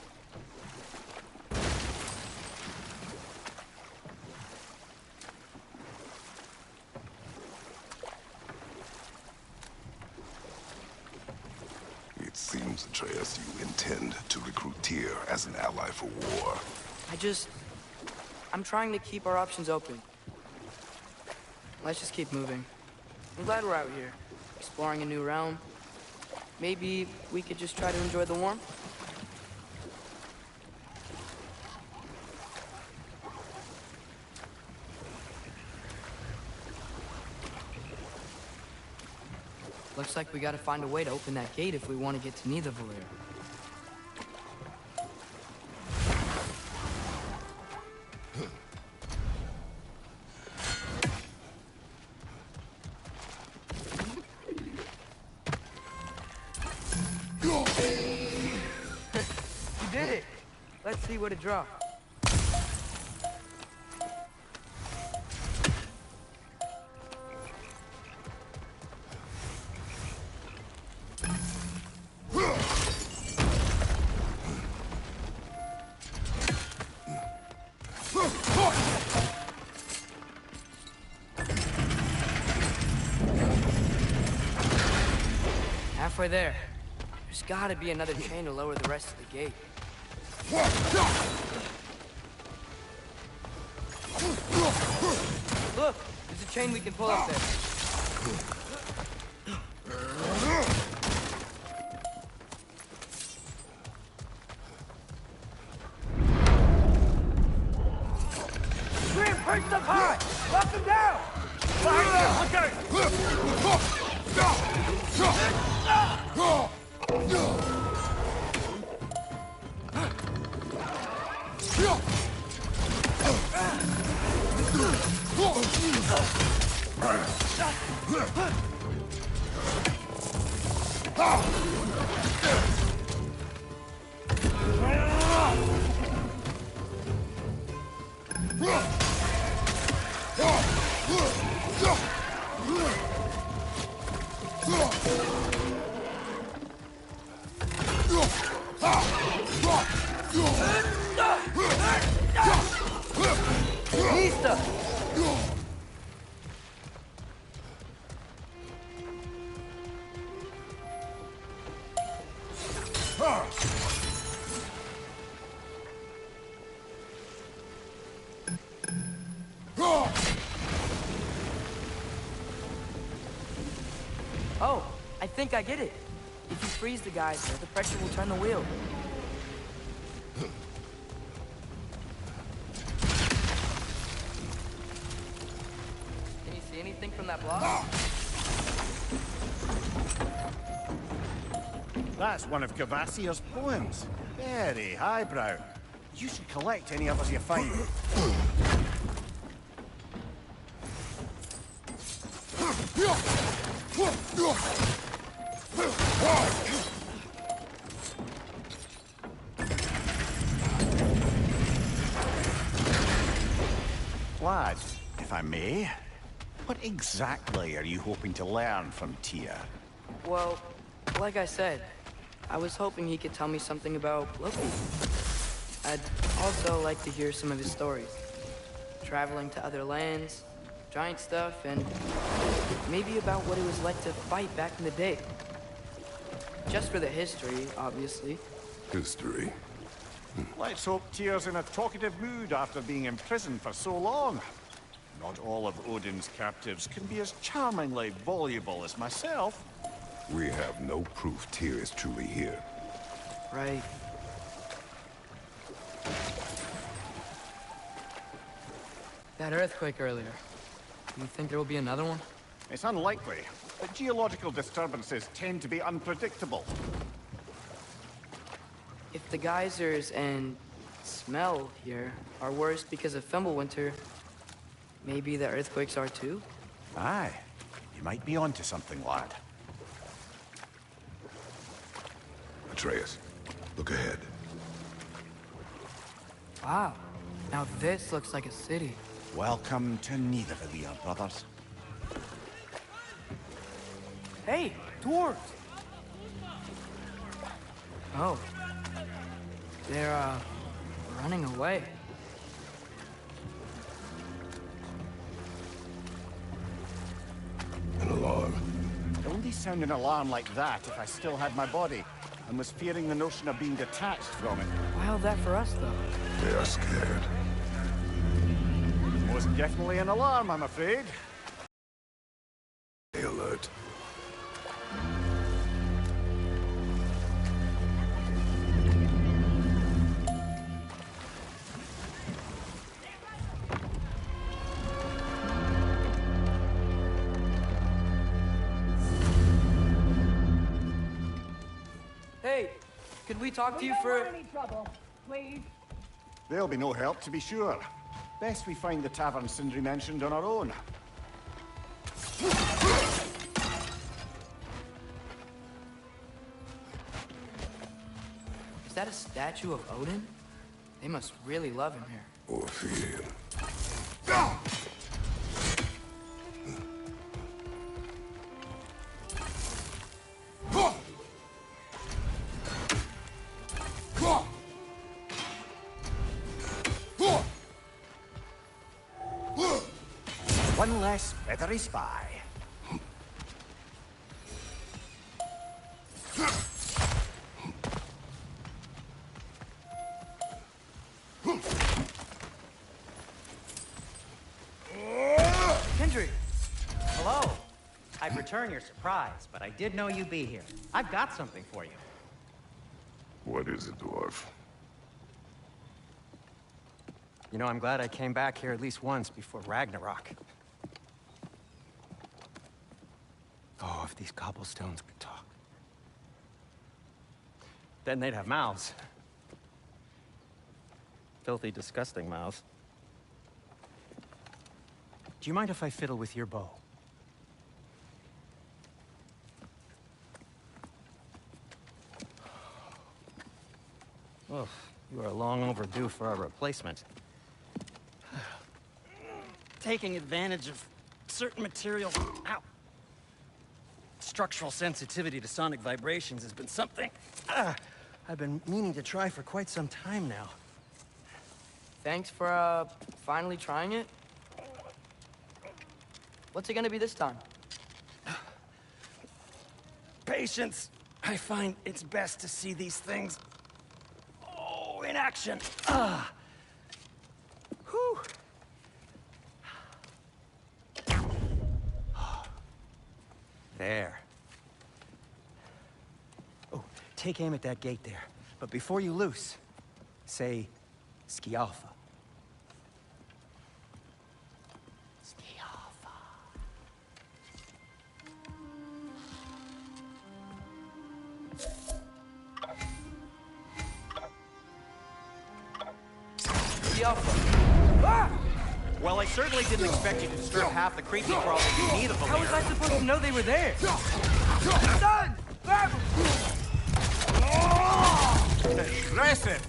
Speaker 2: It seems, Atreus, you intend to recruit Tyr as an ally for war.
Speaker 5: I'm trying to keep our options open. Let's just keep moving. I'm glad we're out here, exploring a new realm. Maybe we could just try to enjoy the warmth? Looks like we gotta find a way to open that gate if we want to get to Nidavellir. You did it! Let's see what it dropped. Halfway there. There's gotta be another chain to lower the rest of the gate. Look! There's a chain we can pull up there.
Speaker 9: Grim, perched up high! Lock him down!
Speaker 5: Oh, I think I get it. If you freeze the guys there, the pressure will turn the wheel. Can you see anything from that block?
Speaker 6: That's one of Gavassier's poems. Very highbrow. You should collect any others you find. Lad, if I may, what exactly are you hoping to learn from Tyr?
Speaker 5: Well, like I said, I was hoping he could tell me something about Loki. I'd also like to hear some of his stories. Traveling to other lands, giant stuff, and maybe about what it was like to fight back in the day. Just for the history, obviously.
Speaker 2: History.
Speaker 6: Let's hope Tyr's in a talkative mood after being imprisoned for so long. Not all of Odin's captives can be as charmingly voluble as myself.
Speaker 2: We have no proof Tyr is truly here.
Speaker 5: Right. That earthquake earlier. Do you think there will be another one?
Speaker 6: It's unlikely, but geological disturbances tend to be unpredictable.
Speaker 5: If the geysers and smell here are worse because of Fimbulwinter, maybe the earthquakes are too?
Speaker 6: Aye. You might be onto something, lad.
Speaker 2: Atreus, look ahead.
Speaker 5: Wow. Now this looks like a city.
Speaker 6: Welcome to Nidavellir, brothers.
Speaker 5: Hey, dwarves! Oh. They're, running away.
Speaker 2: An alarm.
Speaker 6: I'd only sound an alarm like that if I still had my body, and was fearing the notion of being detached from it.
Speaker 5: Wild that for us, though.
Speaker 2: They are scared.
Speaker 6: Most definitely an alarm, I'm afraid.
Speaker 2: Stay alert.
Speaker 5: Hey, could we talk to you for...
Speaker 9: any trouble, please.
Speaker 6: There'll be no help, to be sure. Best we find the tavern Sindri mentioned on our own.
Speaker 5: Is that a statue of Odin? They must really love him here.
Speaker 2: Or fear him.
Speaker 6: One less feathery spy.
Speaker 5: Kendrick!
Speaker 4: Hello. I'd return your surprise, but I did know you'd be here. I've got something for you.
Speaker 2: What is it, dwarf?
Speaker 4: You know, I'm glad I came back here at least once before Ragnarok. Oh, if these cobblestones could talk. Then they'd have mouths. filthy, disgusting mouth. Do you mind if I fiddle with your bow? Oh, you are long overdue for a replacement. Taking advantage of certain materials. Ow! Structural sensitivity to sonic vibrations has been something I've been meaning to try for quite some time now.
Speaker 5: Thanks for, finally trying it. What's it gonna be this time?
Speaker 4: Patience. I find it's best to see these things, in action. Whew. There. Oh, take aim at that gate there. But before you loose, say, Skialfa. Well, I certainly didn't expect you to disturb half the creepy crawlers who need a
Speaker 5: How was I supposed to know they were there? Son! Grab him!
Speaker 6: Aggressive!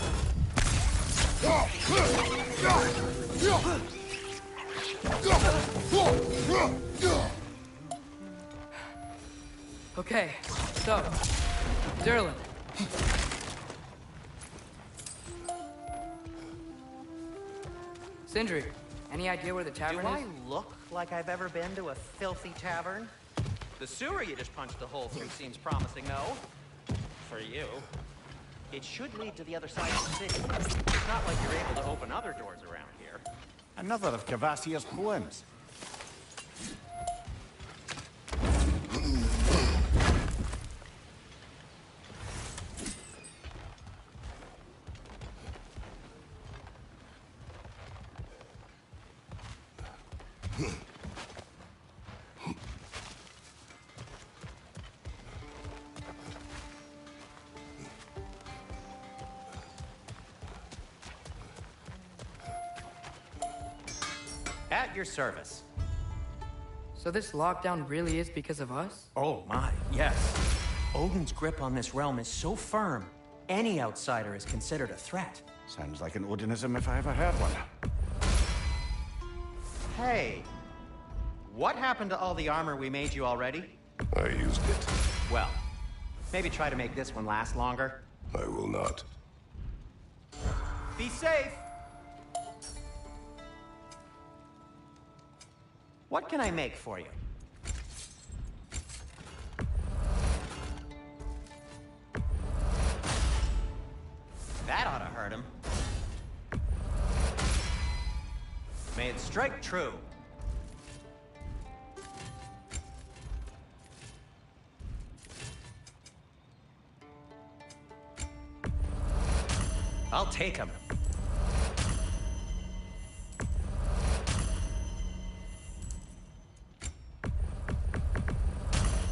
Speaker 5: Okay, so, Durlin. Sindri, any idea where the tavern
Speaker 4: Do
Speaker 5: is?
Speaker 4: I look like I've ever been to a filthy tavern? The sewer you just punched a hole through seems promising, though. For you. It should lead to the other side of the city. It's not like you're able to open other doors around here.
Speaker 6: Another of Cavassier's poems.
Speaker 4: At your service.
Speaker 5: So this lockdown really is because of us?
Speaker 4: Oh my, yes. Odin's grip on this realm is so firm, any outsider is considered a threat.
Speaker 6: Sounds like an Odinism if I ever heard one.
Speaker 4: Hey, what happened to all the armor we made you already?
Speaker 2: I used it.
Speaker 4: Well, maybe try to make this one last longer.
Speaker 2: I will not.
Speaker 4: Be safe! What can I make for you? That ought to hurt him. May it strike true. I'll take him.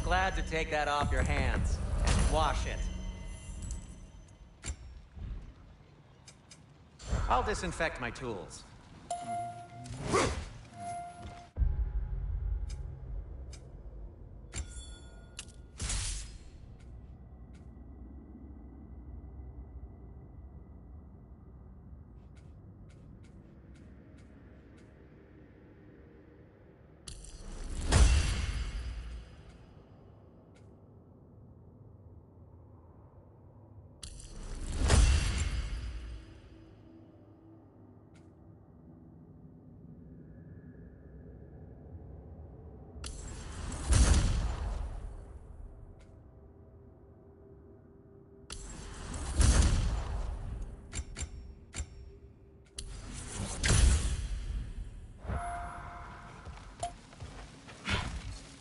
Speaker 4: Glad to take that off your hands and wash it. I'll disinfect my tools.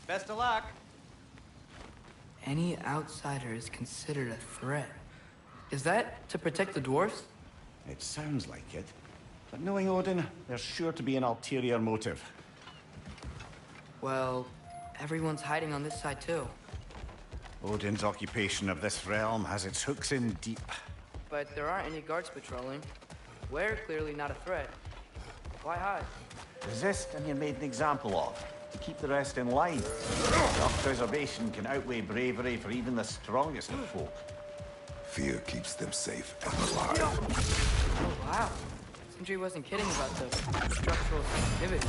Speaker 4: Best of luck.
Speaker 5: Any outsider is considered a threat. Is that to protect the dwarfs?
Speaker 6: It sounds like it. But knowing Odin, there's sure to be an ulterior motive.
Speaker 5: Well, everyone's hiding on this side too.
Speaker 6: Odin's occupation of this realm has its hooks in deep.
Speaker 5: But there aren't any guards patrolling. We're clearly not a threat. Why hide?
Speaker 6: Resist and you're made an example of, to keep the rest in line. Self-preservation can outweigh bravery for even the strongest of folk.
Speaker 2: Fear keeps them safe and alive.
Speaker 5: Oh, wow. Sindri wasn't kidding about the structural sensitivity.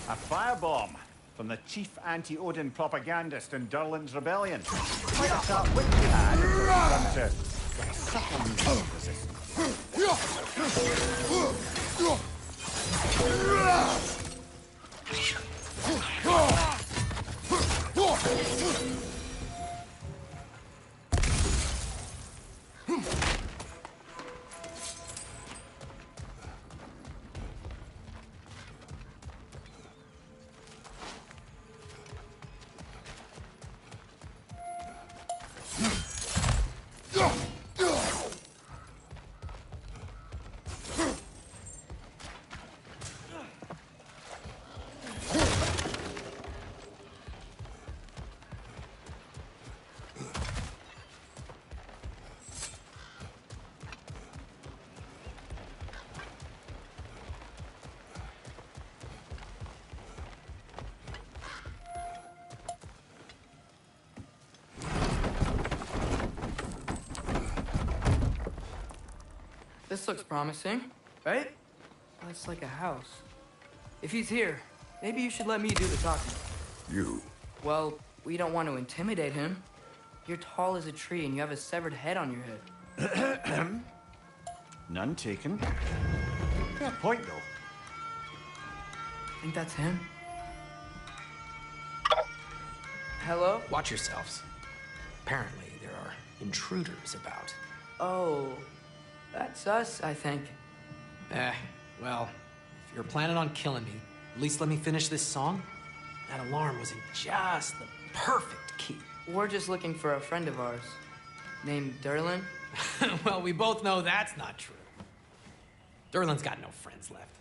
Speaker 6: A firebomb from the chief anti-Odin propagandist in Durlin's rebellion. Quite a sharp wit you had if it was done to subtle resistance.
Speaker 5: This looks promising, right? That's like a house. If he's here, maybe you should let me do the talking.
Speaker 2: You.
Speaker 5: Well, we don't want to intimidate him. You're tall as a tree and you have a severed head on your head.
Speaker 6: None taken. Fair point, though.
Speaker 5: Think that's him? Hello?
Speaker 10: Watch yourselves. Apparently, there are intruders about.
Speaker 5: Oh, that's us, I think.
Speaker 10: Well, if you're planning on killing me, at least let me finish this song. That alarm was in just the perfect key.
Speaker 5: We're just looking for a friend of ours, named Durlin.
Speaker 10: Well, we both know that's not true. Durlin's got no friends left.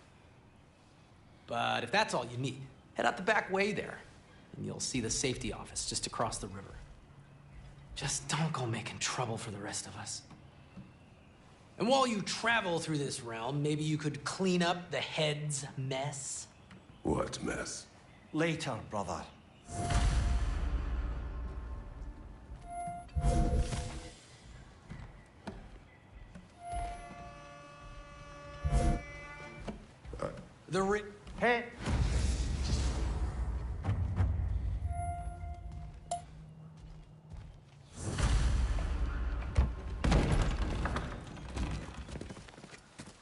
Speaker 10: But if that's all you need, head out the back way there, and you'll see the safety office just across the river. Just don't go making trouble for the rest of us. And while you travel through this realm, maybe you could clean up the head's mess?
Speaker 2: What mess?
Speaker 8: Later, brother.
Speaker 6: Hey!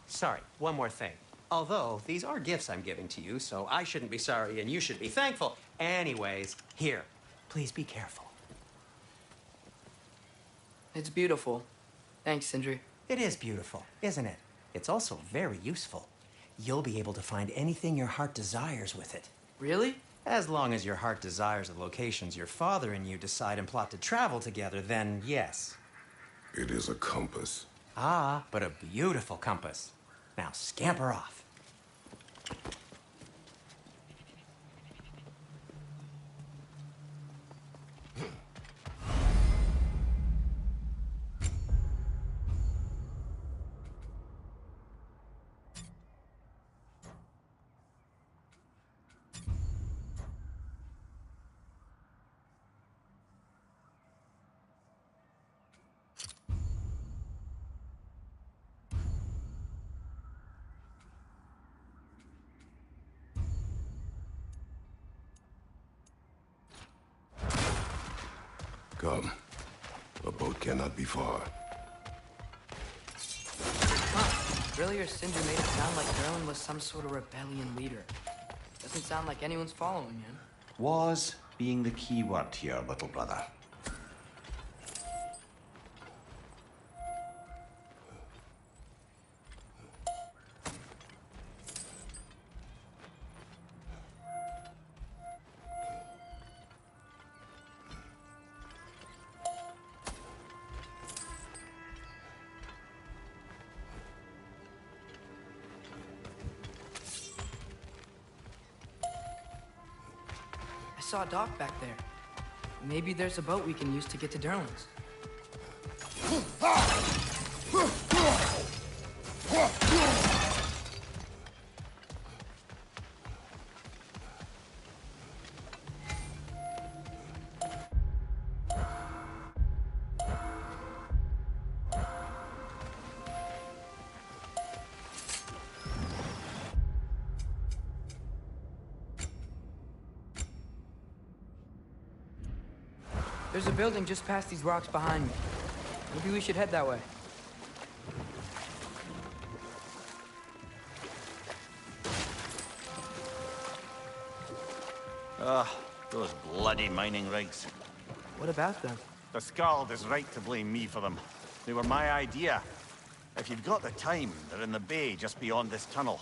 Speaker 4: Sorry, one more thing. Although, these are gifts I'm giving to you, so I shouldn't be sorry and you should be thankful. Anyways, here, please be careful.
Speaker 5: It's beautiful. Thanks, Sindri.
Speaker 4: It is beautiful, isn't it? It's also very useful. You'll be able to find anything your heart desires with it.
Speaker 5: Really?
Speaker 4: As long as your heart desires the locations your father and you decide and plot to travel together, then yes.
Speaker 2: It is a compass.
Speaker 4: Ah, but a beautiful compass. Now scamper off.
Speaker 2: Come. A boat cannot be far.
Speaker 5: Earlier, Cinder made it sound like Derlin was some sort of rebellion leader. Doesn't sound like anyone's following him.
Speaker 8: Was being the key word here, little brother.
Speaker 5: I saw a dock back there. Maybe there's a boat we can use to get to Derlin's. There's a building just past these rocks behind me. Maybe we should head that way.
Speaker 6: Those bloody mining rigs.
Speaker 5: What about them?
Speaker 6: The Skald is right to blame me for them. They were my idea. If you've got the time, they're in the bay just beyond this tunnel.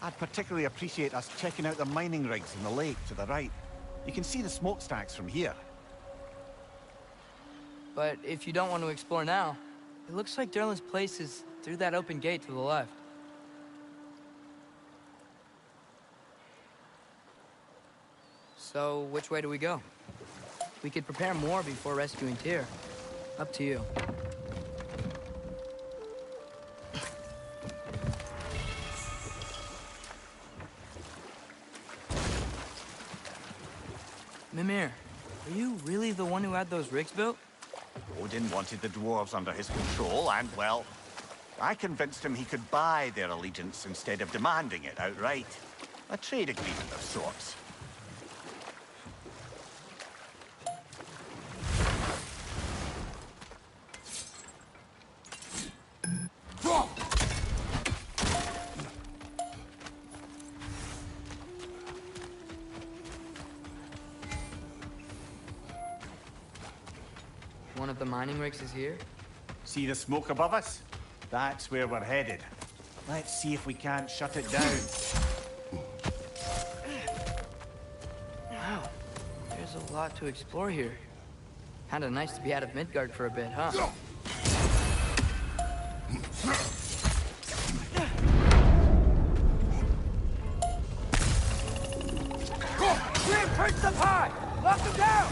Speaker 6: I'd particularly appreciate us checking out the mining rigs in the lake to the right. You can see the smokestacks from here.
Speaker 5: But if you don't want to explore now, it looks like Derlin's place is through that open gate to the left. So, which way do we go? We could prepare more before rescuing Tyr. Up to you. Mimir, are you really the one who had those rigs built?
Speaker 6: Odin wanted the dwarves under his control, and, well, I convinced him he could buy their allegiance instead of demanding it outright. A trade agreement of sorts.
Speaker 5: One of the mining rigs is here?
Speaker 6: See the smoke above us? That's where we're headed. Let's see if we can't shut it down.
Speaker 5: Wow, there's a lot to explore here. Kinda nice to be out of Midgard for a bit, huh?
Speaker 9: Grim, perch them high! Lock them down!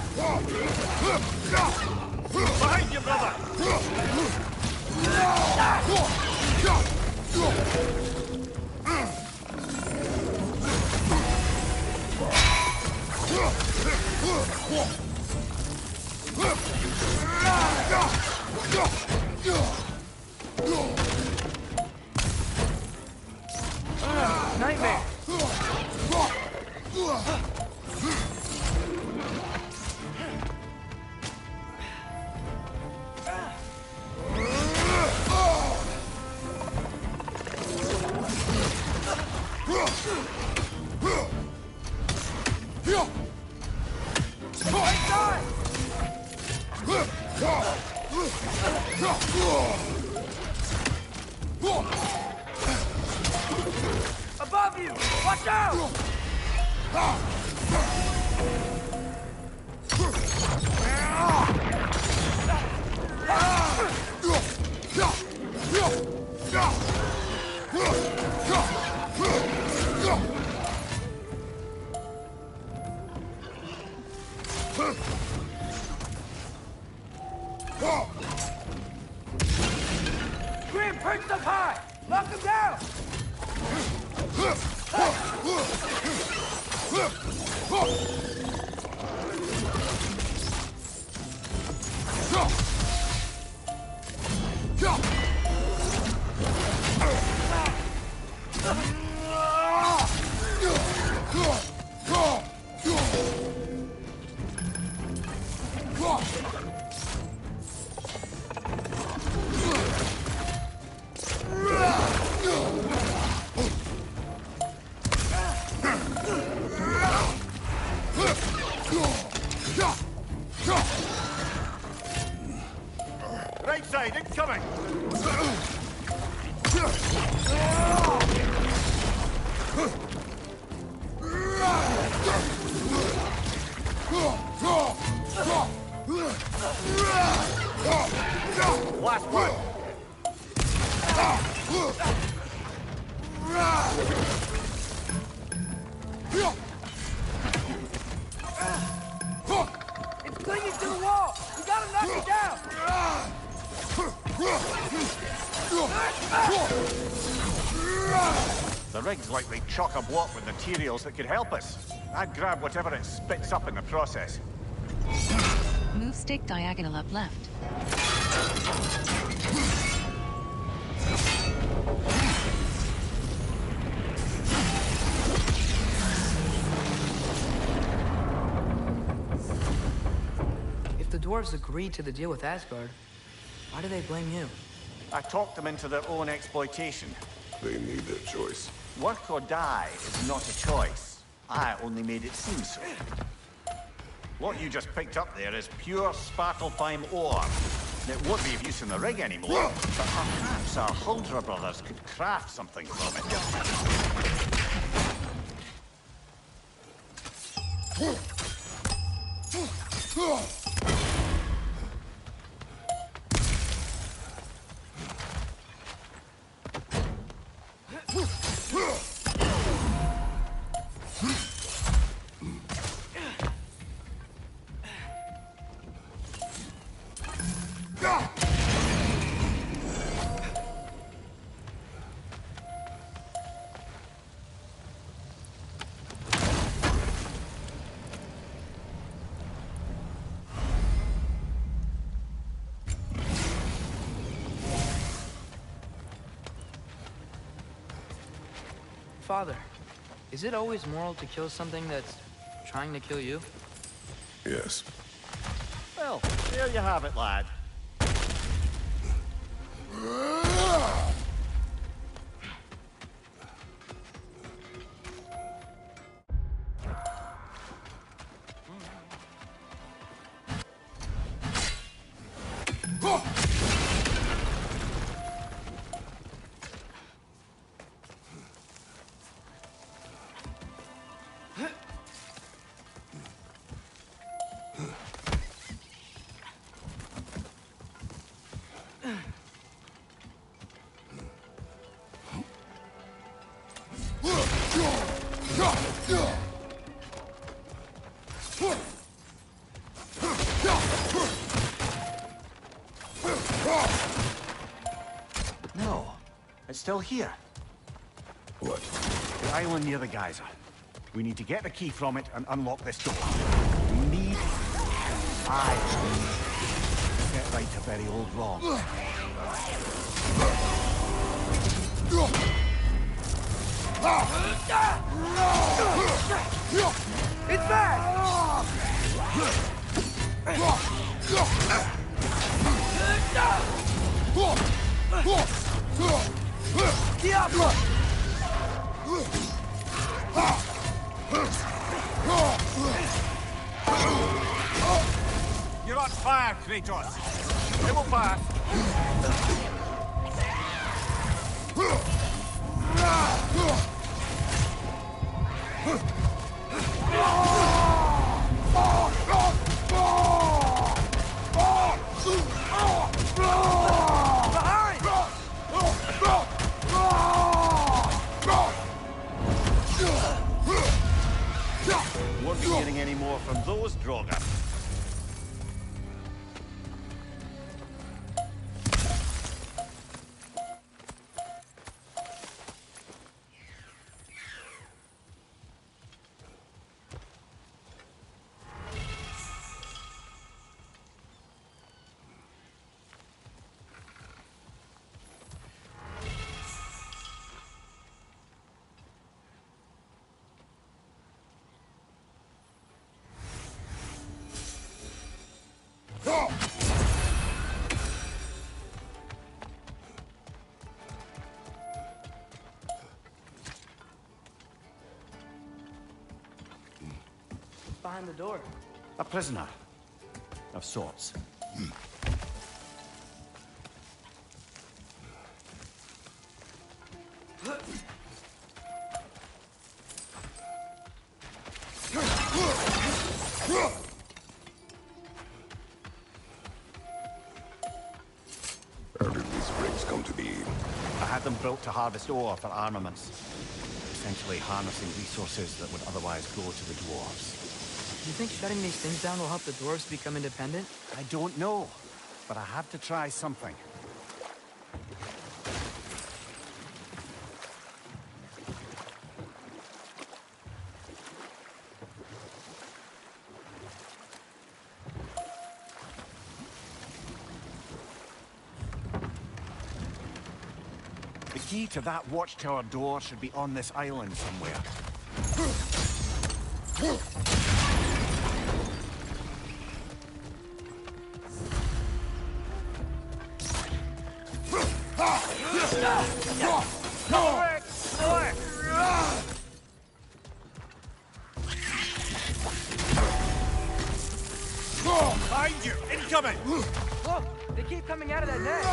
Speaker 6: Behind you, brother!
Speaker 5: Nightmare!
Speaker 9: Above you! Watch out! Grim, perch them high! Knock them down!
Speaker 6: Right side, incoming! Last one!
Speaker 9: It's clinging to the wall! You gotta knock it down!
Speaker 6: The rig's likely chock-a-block with materials that could help us. I'd grab whatever it spits up in the process.
Speaker 7: Move stick diagonal up left.
Speaker 5: If the dwarves agreed to the deal with Asgard, why do they blame you?
Speaker 6: I talked them into their own exploitation.
Speaker 2: They made their choice.
Speaker 6: Work or die is not a choice. I only made it seem so. What you just picked up there is pure Spartalfheim ore. It won't be of use in the rig anymore, but perhaps our Huldra brothers could craft something from it.
Speaker 5: Father, is it always moral to kill something that's trying to kill you?
Speaker 2: Yes.
Speaker 6: Well, there you have it, lad.
Speaker 8: No, it's still here.
Speaker 2: What?
Speaker 8: The island near the geyser. We need to get the key from it and unlock this door. We need... Get right to bury old wrong.
Speaker 9: It's back! Diablo!
Speaker 6: You're on fire, Kratos. It will pass. Won't be getting any more from those Draugr.
Speaker 5: behind the door?
Speaker 8: A prisoner. Of sorts.
Speaker 2: How did these rigs come to be?
Speaker 8: I had them built to harvest ore for armaments. Essentially harnessing resources that would otherwise go to the dwarves.
Speaker 5: You think shutting these things down will help the dwarves become independent?
Speaker 8: I don't know, but I have to try something. The key to that watchtower door should be on this island somewhere.
Speaker 6: Behind you! Incoming!
Speaker 5: Look! They keep coming out of that net!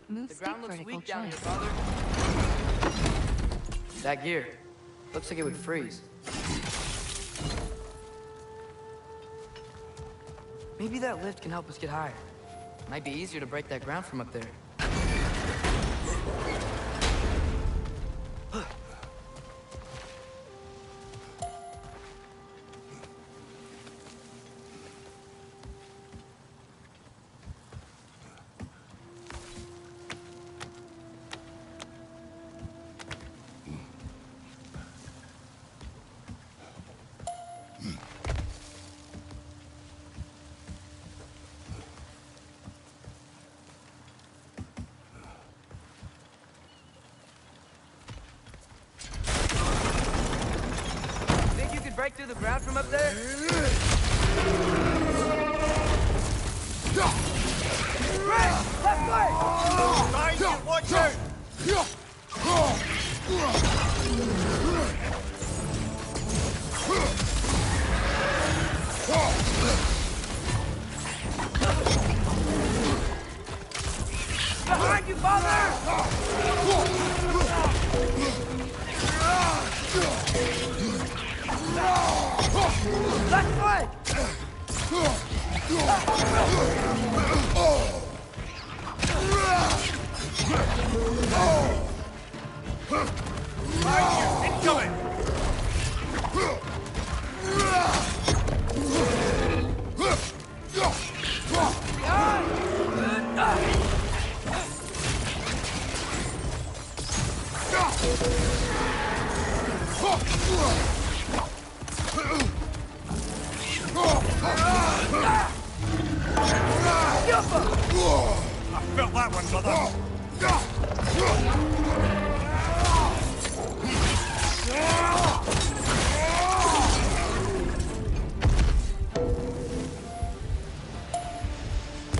Speaker 7: Move
Speaker 5: The
Speaker 7: stick
Speaker 5: ground looks
Speaker 7: vertical
Speaker 5: weak down here,
Speaker 7: choice.
Speaker 5: brother. That gear. Looks like it would freeze. Maybe that lift can help us get higher. Might be easier to break that ground from up there. Break through the ground from up there? Right! Left way!
Speaker 6: Behind you! Watch out!
Speaker 5: Behind you, father! Left foot!
Speaker 6: Incoming! I felt that one, brother.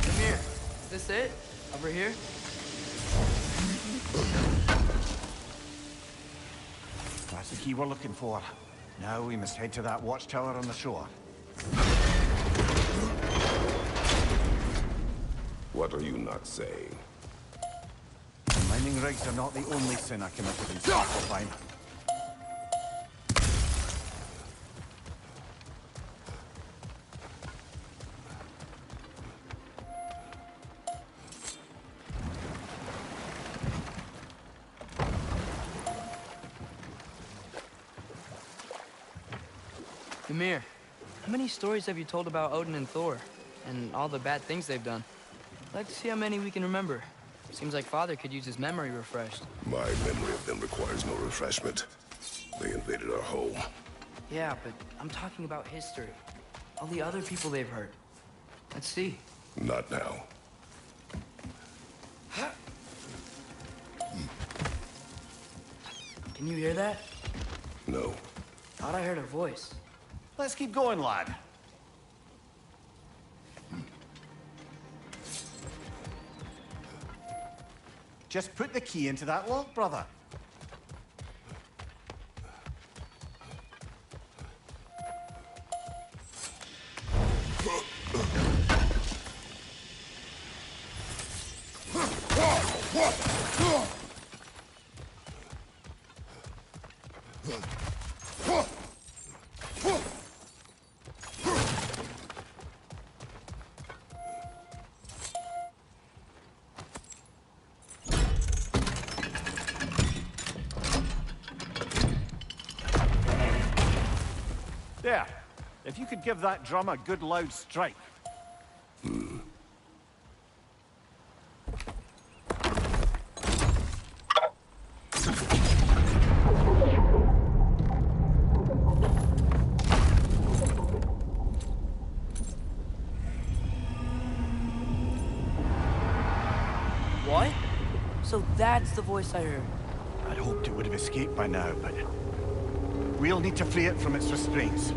Speaker 5: Come here. Is this it? Over here?
Speaker 8: That's the key we're looking for. Now we must head to that watchtower on the shore.
Speaker 2: What are you not saying?
Speaker 8: Mining rigs are not the only sin I committed in Svartalfheim.
Speaker 5: Ymir, How many stories have you told about Odin and Thor? And all the bad things they've done? I'd like to see how many we can remember. Seems like Father could use his memory refreshed.
Speaker 2: My memory of them requires no refreshment. They invaded our home.
Speaker 5: Yeah, but I'm talking about history. All the other people they've hurt. Let's see.
Speaker 2: Not now.
Speaker 5: Can you hear that?
Speaker 2: No.
Speaker 5: Thought I heard a voice.
Speaker 6: Let's keep going, lad. Just put the key into that lock, brother. There. If you could give that drum a good loud strike.
Speaker 5: What? So that's the voice I heard.
Speaker 6: I'd hoped it would have escaped by now, but we'll need to free it from its restraints.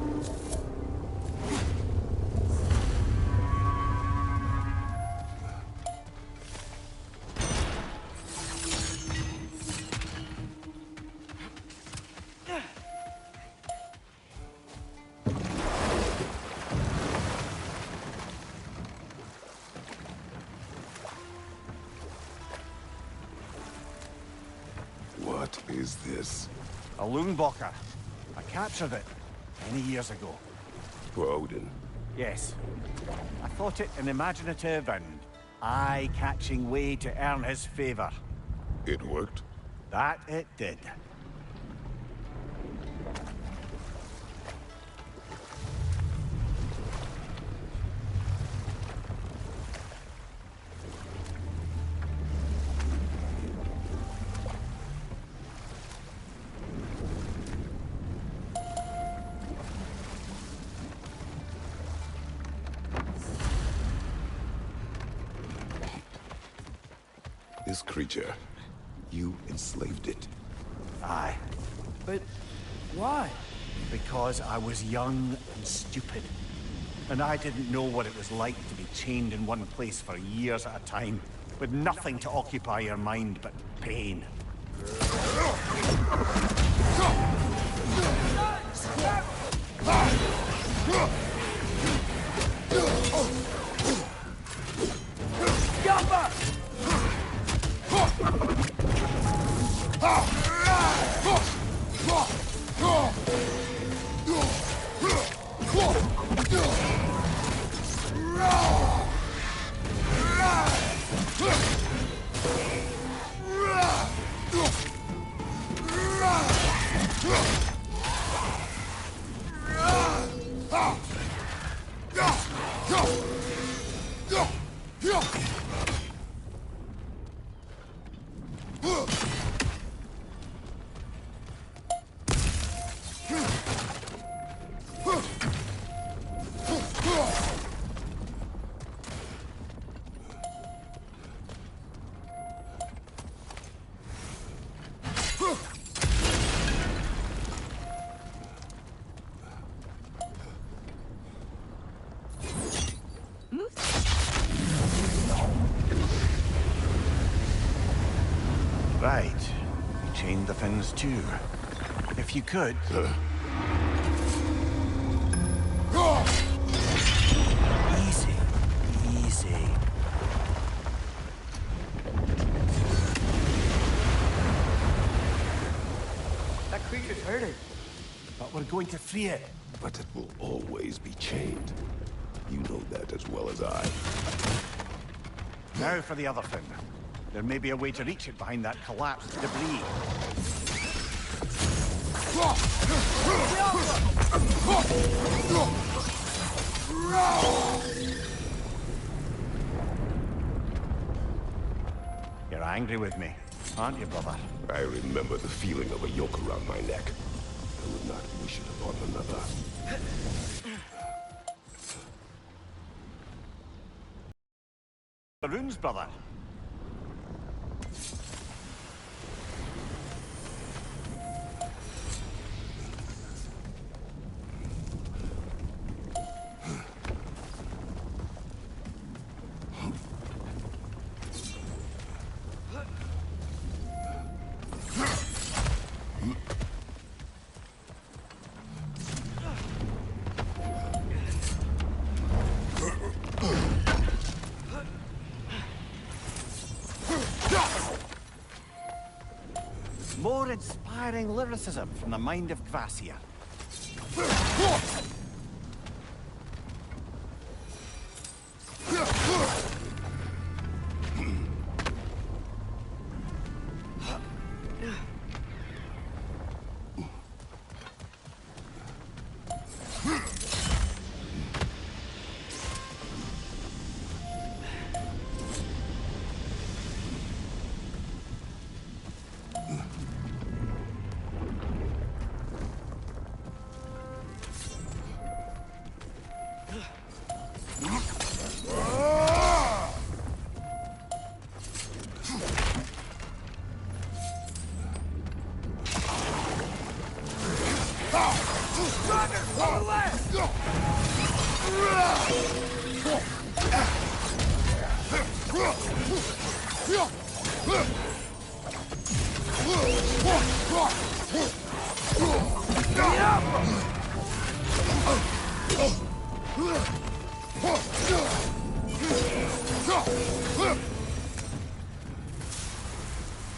Speaker 2: What is this?
Speaker 6: A Loonbocker. I captured it many years ago.
Speaker 2: For Odin.
Speaker 6: Yes. I thought it an imaginative and eye-catching way to earn his favor.
Speaker 2: It worked?
Speaker 6: That it did.
Speaker 2: This creature, you enslaved it.
Speaker 6: Aye.
Speaker 5: But why?
Speaker 6: Because I was young and stupid. And I didn't know what it was like to be chained in one place for years at a time, with nothing to occupy your mind but pain. Right. You chained the fins too. If you could... Easy. Easy.
Speaker 5: That creature's hurt it.
Speaker 6: But we're going to free it.
Speaker 2: But it will always be chained. You know that as well as I.
Speaker 6: Now for the other fin. There may be a way to reach it behind that collapsed debris. You're angry with me, aren't you, brother?
Speaker 2: I remember the feeling of a yoke around my neck. I would not wish it upon another.
Speaker 6: The runes, brother. More inspiring lyricism from the mind of Gracia.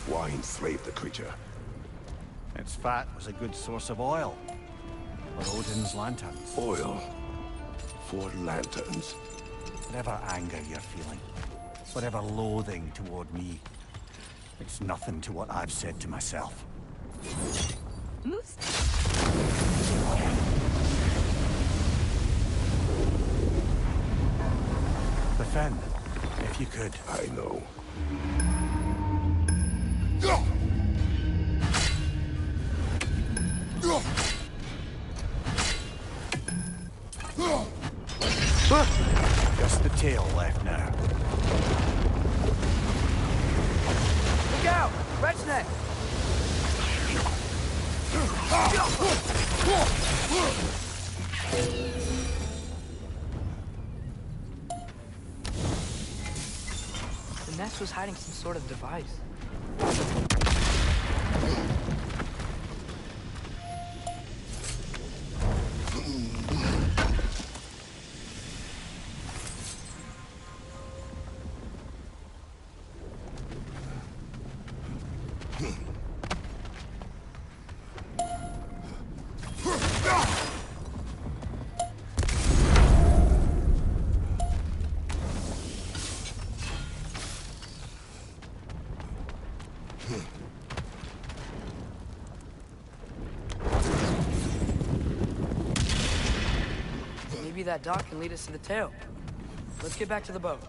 Speaker 2: Why enslave the creature?
Speaker 6: Its fat was a good source of oil for Odin's lanterns.
Speaker 2: Oil for lanterns.
Speaker 6: Whatever anger you're feeling, whatever loathing toward me, it's nothing to what I've said to myself. Defend, if you could.
Speaker 2: I know.
Speaker 6: Just the tail left now.
Speaker 5: Look out! Red's neck! The nest was hiding some sort of device. Maybe that dock can lead us to the tail. Let's get back to the boat.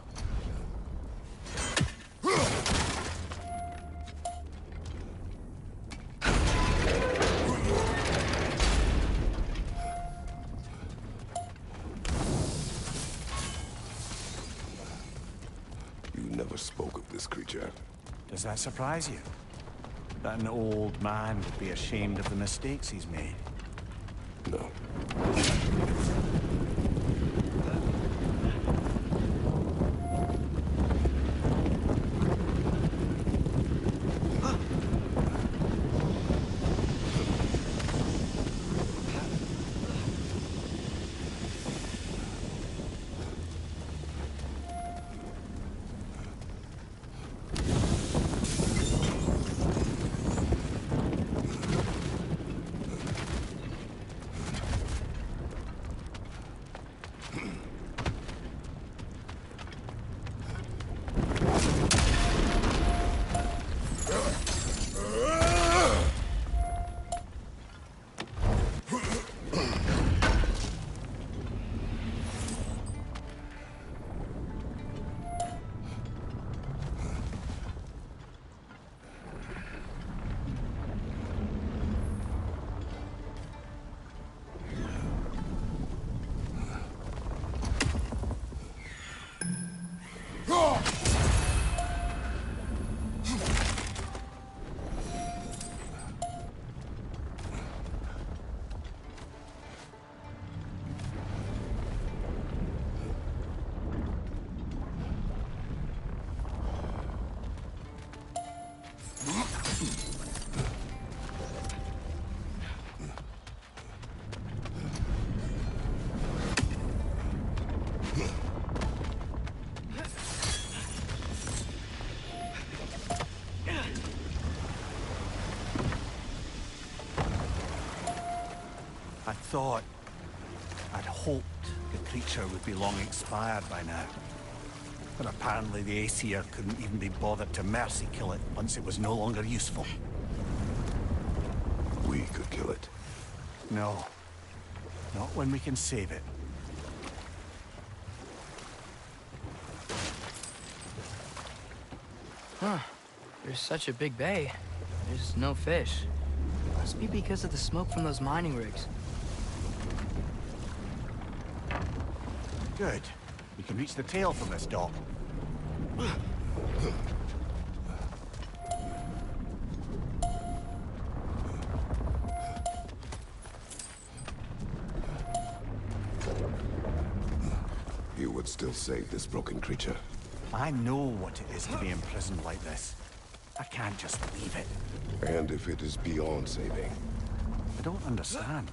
Speaker 2: You never spoke of this creature.
Speaker 6: Does that surprise you? That an old man would be ashamed of the mistakes he's made?
Speaker 2: No.
Speaker 8: I'd hoped the creature would be long expired by now. But apparently the Aesir couldn't even be bothered to mercy kill it once it was no longer useful.
Speaker 2: We could kill it.
Speaker 8: No. Not when we can save it.
Speaker 5: Huh. There's such a big bay. There's no fish. Must be because of the smoke from those mining rigs.
Speaker 8: Good. We can reach the tail from this dock.
Speaker 2: You would still save this broken creature?
Speaker 8: I know what it is to be imprisoned like this. I can't just leave it.
Speaker 2: And if it is beyond saving?
Speaker 8: I don't understand.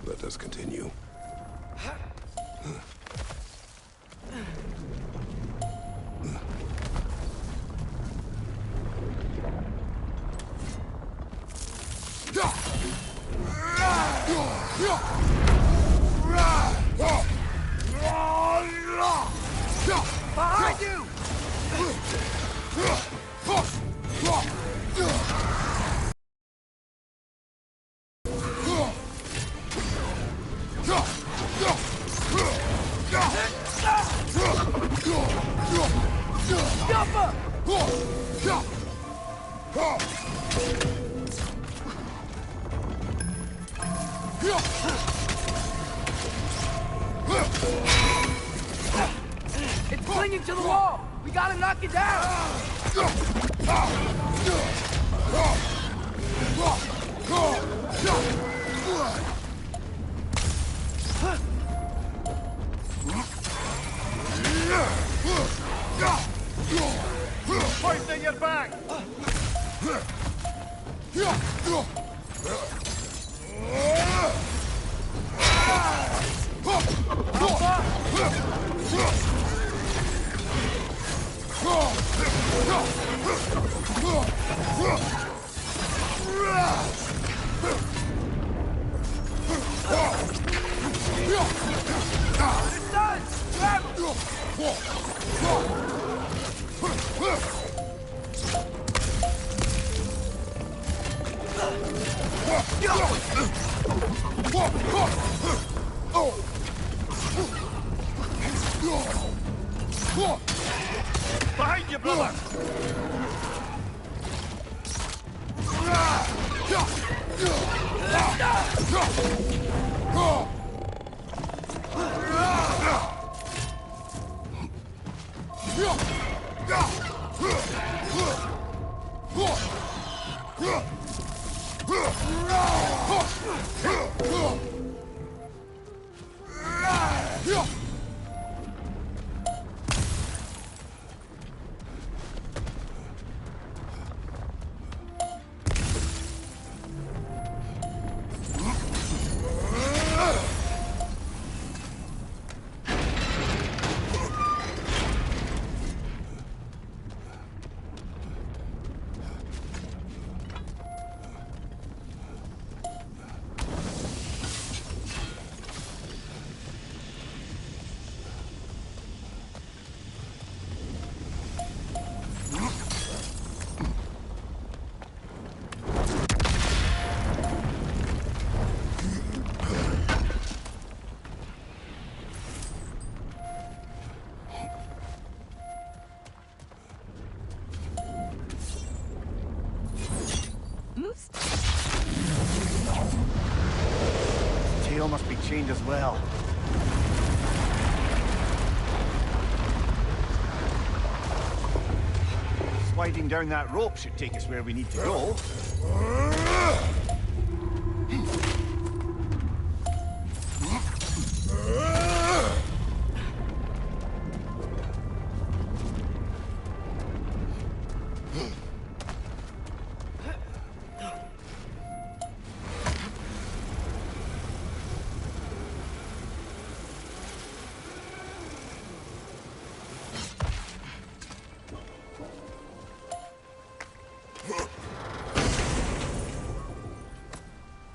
Speaker 2: Let us continue.
Speaker 9: Behind you!
Speaker 5: It's clinging to the wall! We gotta knock it down!
Speaker 6: Hoisting your back!
Speaker 9: It's done! Grab him!
Speaker 6: Behind you, brother!
Speaker 8: Tail must be chained as well.
Speaker 6: sliding down that rope should take us where we need to go.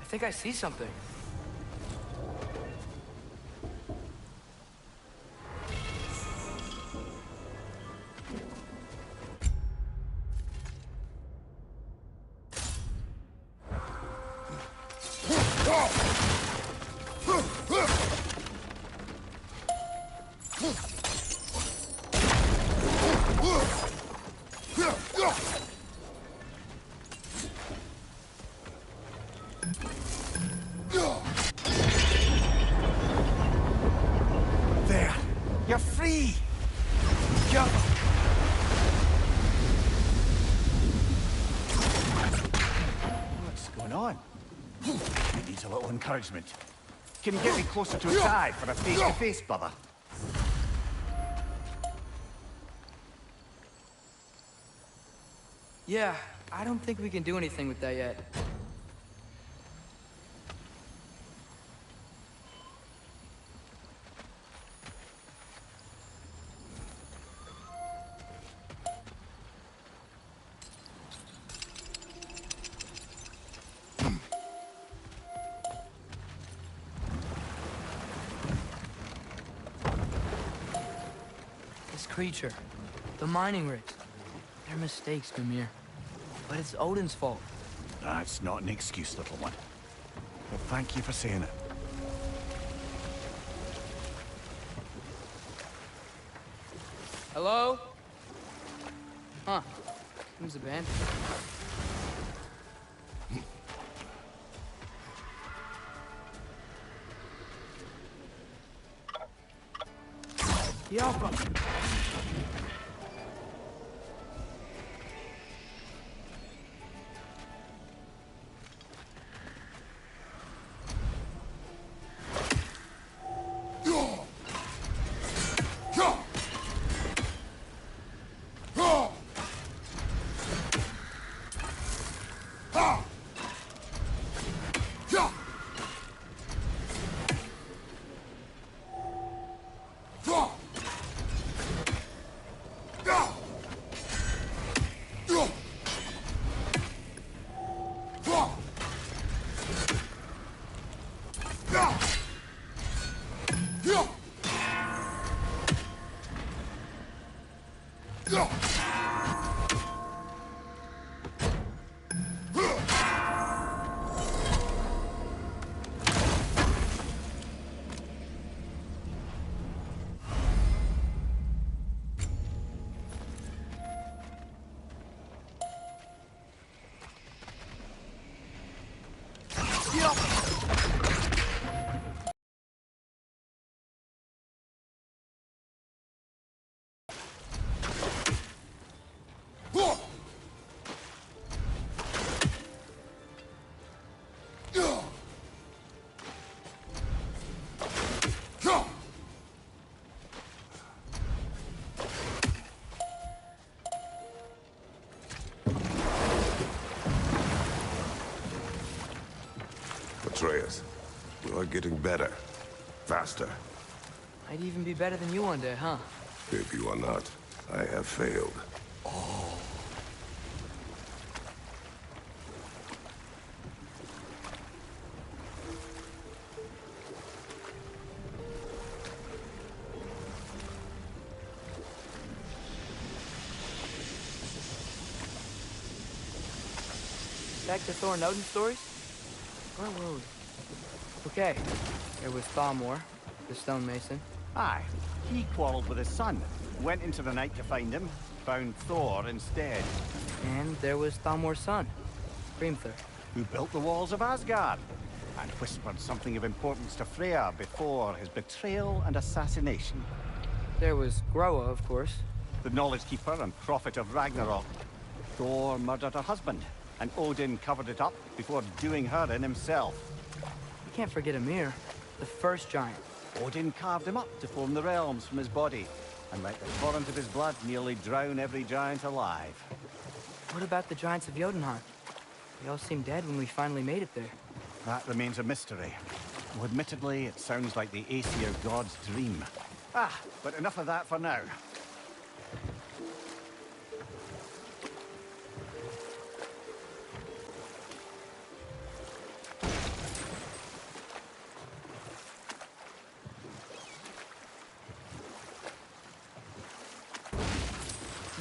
Speaker 5: I think I see something.
Speaker 6: There! You're free! Go! What's going on? It needs a little encouragement. Can you get me closer to his side for a face-to-face, brother?
Speaker 5: Yeah, I don't think we can do anything with that yet. This creature, the mining rigs, they're mistakes, Mimir. But it's Odin's fault.
Speaker 6: That's not an excuse, little one. Well, thank you for saying it.
Speaker 5: Hello? Huh. Who's the band? Alpha.
Speaker 2: Atreus, you are getting better. Faster.
Speaker 5: Might even be better than you one day, huh?
Speaker 2: If you are not, I have failed.
Speaker 5: Back to Thor and Odin stories? Where were we? Okay, there was Thalmor, the stonemason.
Speaker 6: Aye, he quarreled with his son, went into the night to find him, found Thor instead.
Speaker 5: And there was Thalmor's son, Hrimthur.
Speaker 6: Who built the walls of Asgard, and whispered something of importance to Freya before his betrayal and assassination.
Speaker 5: There was Groa, of course.
Speaker 6: The knowledge keeper and prophet of Ragnarok. Thor murdered her husband, and Odin covered it up before doing her in himself.
Speaker 5: You can't forget Ymir, the first giant.
Speaker 6: Odin carved him up to form the realms from his body, and let the torrent of his blood nearly drown every giant alive.
Speaker 5: What about the giants of Jotunheim? They all seemed dead when we finally made it there.
Speaker 6: That remains a mystery. Well, admittedly, it sounds like the Aesir god's dream. But enough of that for now.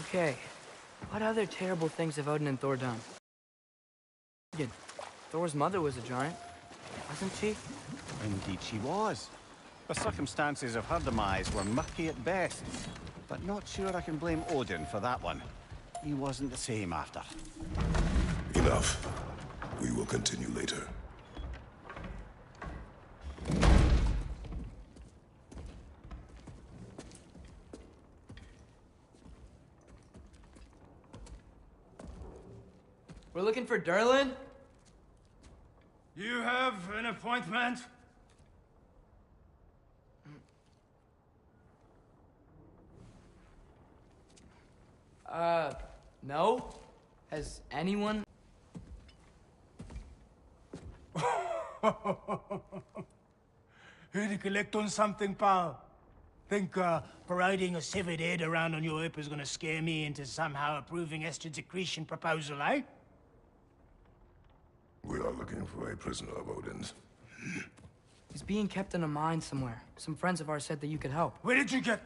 Speaker 5: Okay, what other terrible things have Odin and Thor done? Thor's mother was a giant, wasn't she?
Speaker 6: Indeed she was. The circumstances of her demise were murky at best, but not sure I can blame Odin for that one. He wasn't the same after.
Speaker 2: Enough. We will continue later.
Speaker 5: We're looking for Durlin?
Speaker 11: You have an appointment?
Speaker 5: No? Has anyone?
Speaker 11: Here to collect on something, pal? Think, parading a severed head around on your hip is gonna scare me into somehow approving Esther's accretion proposal, eh?
Speaker 2: We are looking for a prisoner of Odin's.
Speaker 5: He's being kept in a mine somewhere. Some friends of ours said that you could help.
Speaker 11: Where did you get...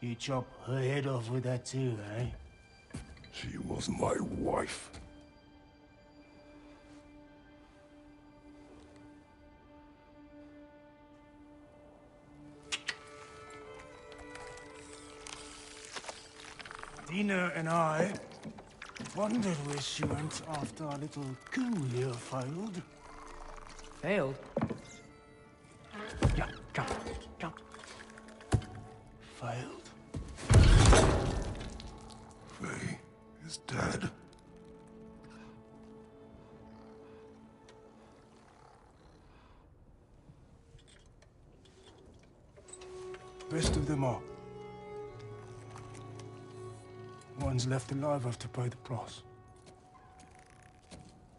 Speaker 11: You chop her head off with that too, eh?
Speaker 2: She was my wife.
Speaker 11: Dina and I wondered where she went after our little coup here failed.
Speaker 5: Failed?
Speaker 11: Yeah, come, come. Failed.
Speaker 2: Faye is dead.
Speaker 11: Rest of them are. One's left alive have to pay the price.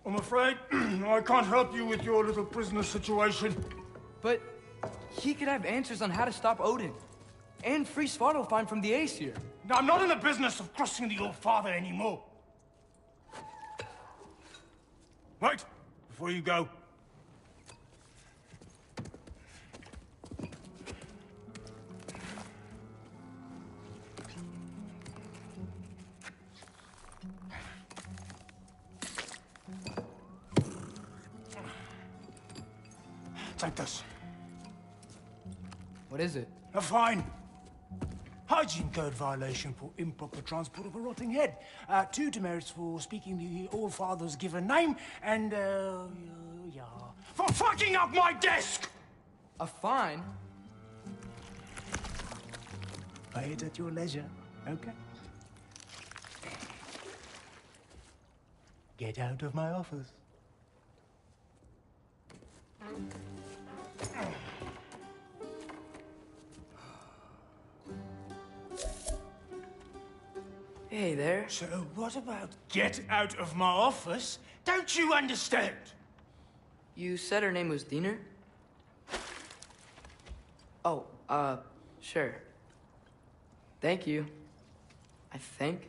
Speaker 11: I'm afraid I can't help you with your little prisoner situation.
Speaker 5: But he could have answers on how to stop Odin. And free Svartalfheim from the Aesir.
Speaker 11: Now, I'm not in the business of crossing the old father anymore. Right, before you go. Take this.
Speaker 5: What is it?
Speaker 11: A fine. Hygiene code violation for improper transport of a rotting head. 2 demerits for speaking the All-Father's given name, and, yeah. For fucking up my desk!
Speaker 5: A fine?
Speaker 11: Pay it at your leisure, okay? Get out of my office.
Speaker 5: Hey there.
Speaker 11: So what about get out of my office? Don't you understand?
Speaker 5: You said her name was Diener? Oh, sure. Thank you. I think.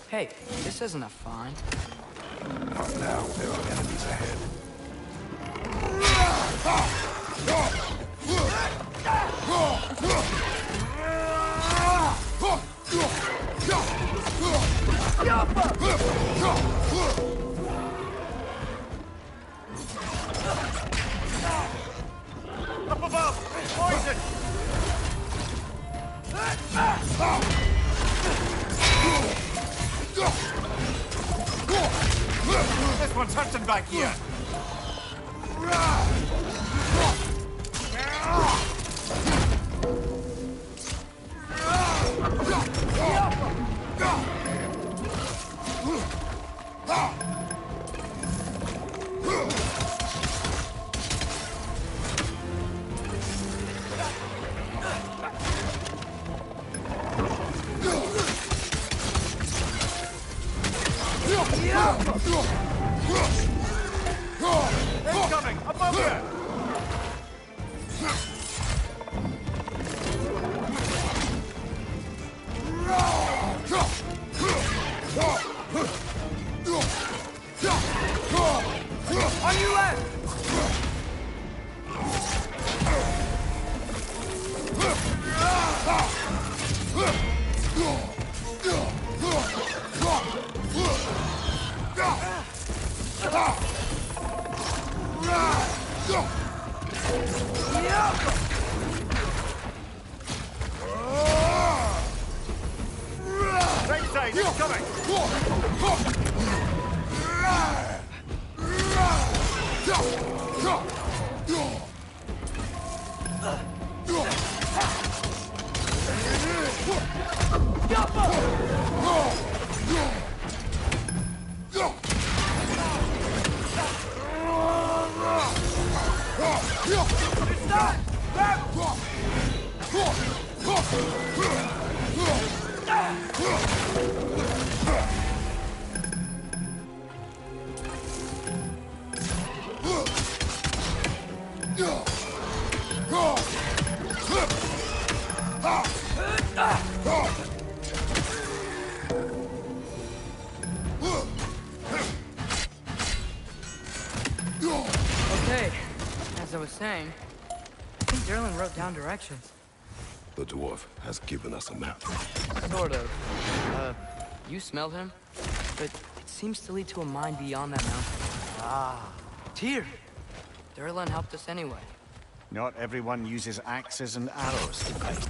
Speaker 5: Hey, this isn't a fine.
Speaker 2: Not now. There are enemies ahead.
Speaker 6: Up above! Poison! back here! Incoming! Above here!
Speaker 5: On your left!
Speaker 6: Right side, incoming!
Speaker 5: Okay, as I was saying, I think Derlin wrote down directions.
Speaker 2: The dwarf has given us a map.
Speaker 5: Sort of. You smelled him, but it seems to lead to a mine beyond that mountain. Ah, Tyr! Derlin helped us anyway.
Speaker 6: Not everyone uses axes and arrows to fight.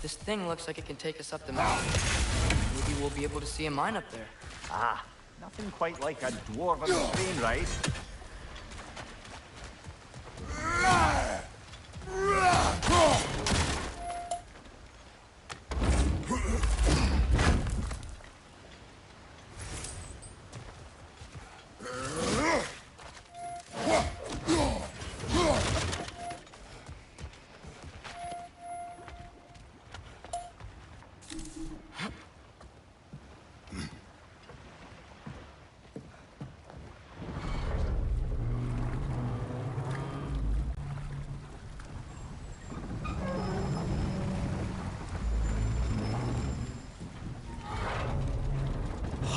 Speaker 5: This thing looks like it can take us up the mountain. Maybe we'll be able to see a mine up there.
Speaker 6: Ah, nothing quite like a dwarven train ride.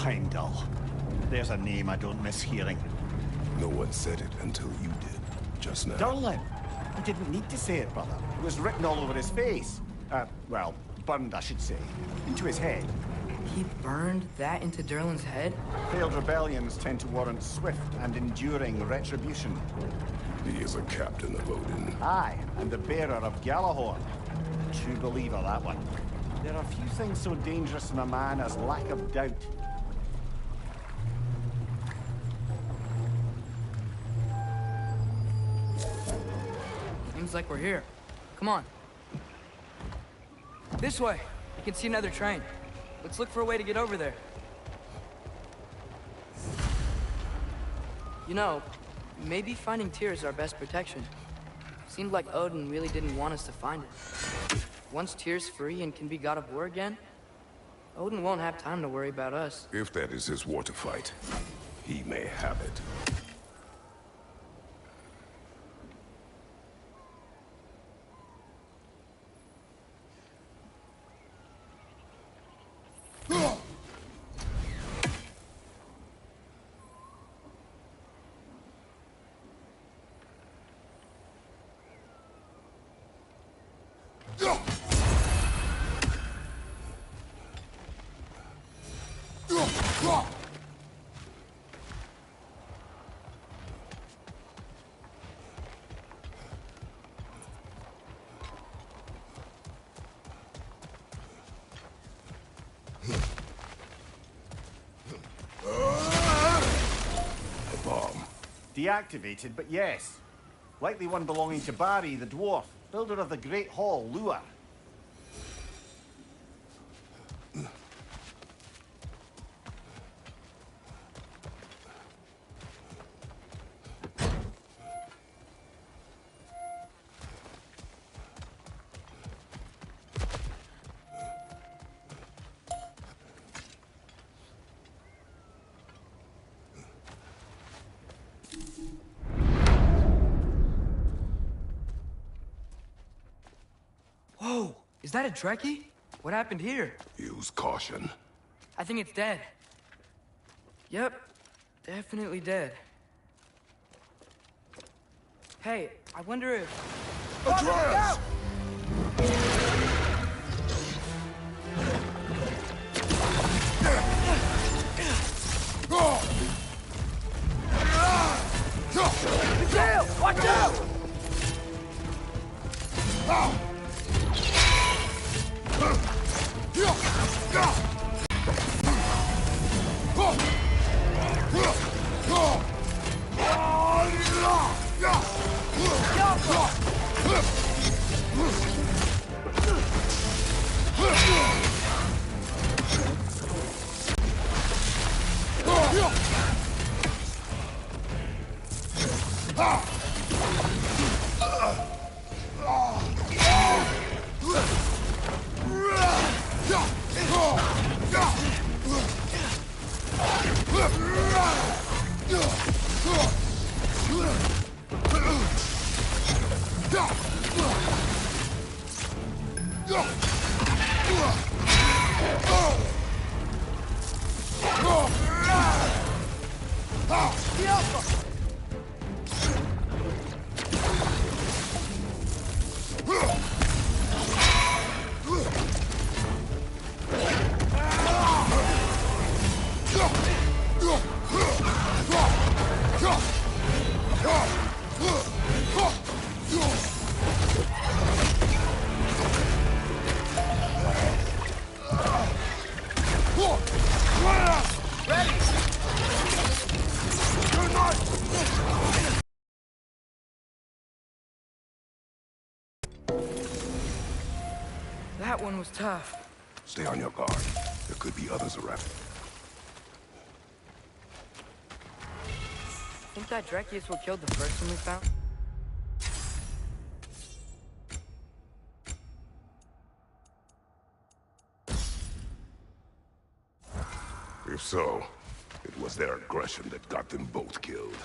Speaker 6: Heimdall. There's a name I don't miss hearing.
Speaker 2: No one said it until you did, just now.
Speaker 6: Durlin. He didn't need to say it, brother. It was written all over his face. Well, burned, I should say. Into his head.
Speaker 5: He burned that into Derlin's head?
Speaker 6: Failed rebellions tend to warrant swift and enduring retribution.
Speaker 2: He is a captain of Odin.
Speaker 6: Aye, and the bearer of Galahorn. True believer, that one. There are few things so dangerous in a man as lack of doubt.
Speaker 5: Seems like we're here. Come on. This way. You can see another train. Let's look for a way to get over there. You know, maybe finding Tyr is our best protection. Seemed like Odin really didn't want us to find it. Once Tyr's free and can be god of war again, Odin won't have time to worry about us.
Speaker 2: If that is his war to fight, he may have it.
Speaker 6: Deactivated, but yes. Likely one belonging to Barry, the dwarf, builder of the Great Hall, Lua.
Speaker 5: Whoa! Is that a Trekkie? What happened here?
Speaker 2: Use caution.
Speaker 5: I think it's dead. Yep. Definitely dead. Hey, I wonder if...
Speaker 2: Atreus!
Speaker 9: Miguel, watch out!
Speaker 5: That one was tough.
Speaker 2: Stay on your guard. There could be others around.
Speaker 5: Think that Drekki is what killed the first one we found?
Speaker 2: If so, it was their aggression that got them both killed.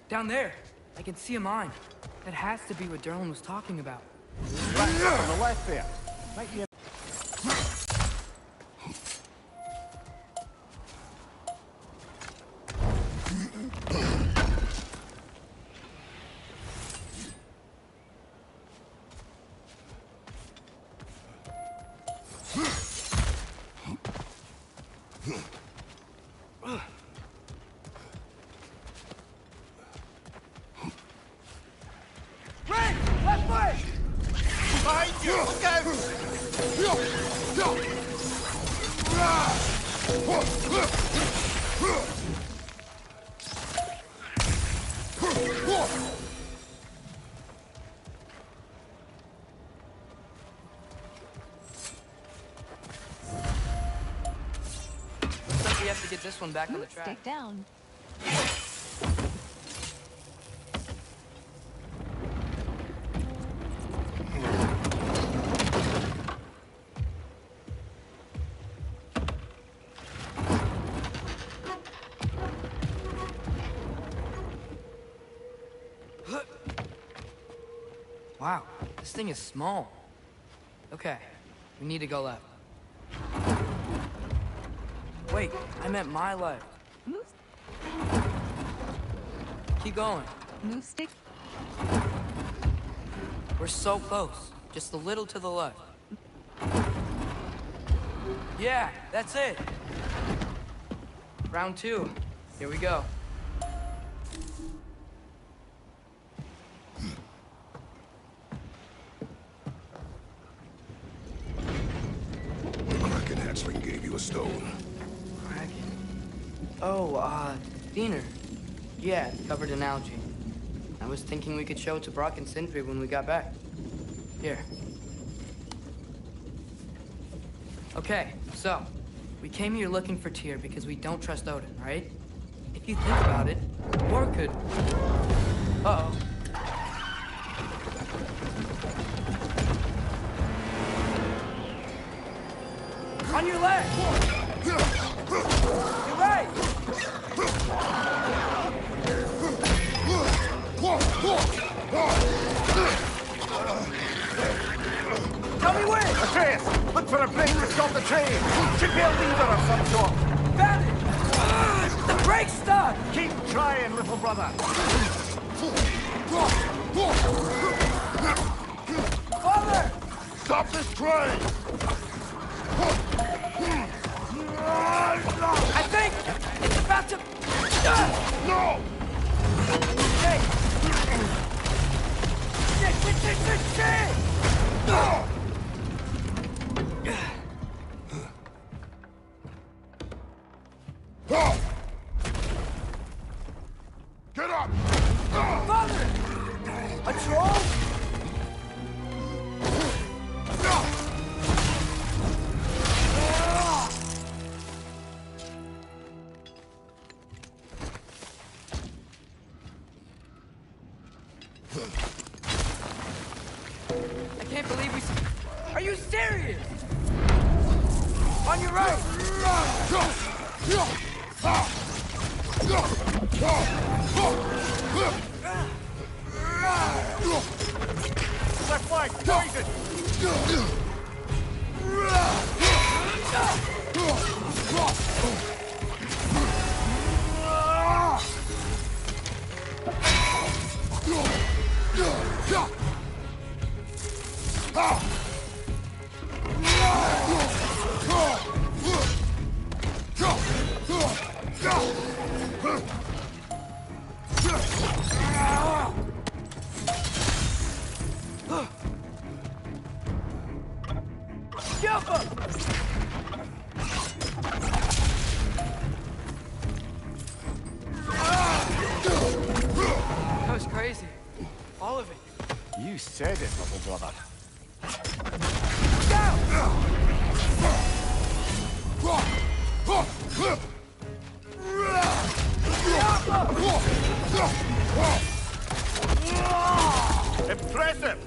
Speaker 5: Down there, I can see a mine. That has to be what Derlin was talking about.
Speaker 6: Right, on the left there. Might be a... behind you! Look out!
Speaker 5: Looks like we have to get this one back on the track.
Speaker 7: Stick down.
Speaker 5: Wow, this thing is small. Okay, we need to go left. Wait, I meant my left.
Speaker 7: Move.
Speaker 5: Keep going.
Speaker 7: Move stick.
Speaker 5: We're so close. Just a little to the left. Yeah, that's it. Round 2. Here we go.
Speaker 2: Kraken hatchling gave you a stone.
Speaker 5: Kraken. Oh, Diener. Yeah, it's covered in algae. I was thinking we could show it to Brock and Sindri when we got back. Here. Okay, so, we came here looking for Tyr because we don't trust Odin, right? If you think about it, war could... Uh-oh. On your left! You're right! Tell me when!
Speaker 6: Atreus, look for a brake to stop the train! Should be a lever of some sort!
Speaker 5: Found it! The brake's stuck!
Speaker 6: Keep trying, little brother!
Speaker 5: Father!
Speaker 2: Stop this train!
Speaker 5: I think it's about to...
Speaker 2: No!
Speaker 5: Hey! Shit!
Speaker 2: Get up!
Speaker 5: Father! A troll? I can't believe we... Are you serious? On your right!
Speaker 6: Left flank, poison!
Speaker 5: That was crazy. All of it.
Speaker 6: You said it, little brother. Impressive!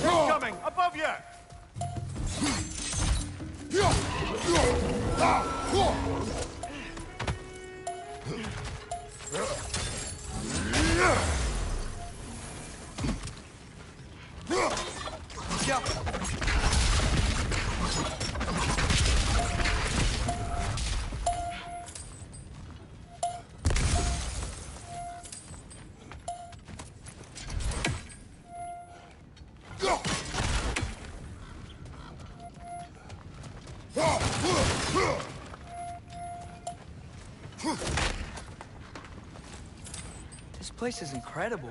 Speaker 6: Incoming! Above you!
Speaker 5: This place is incredible.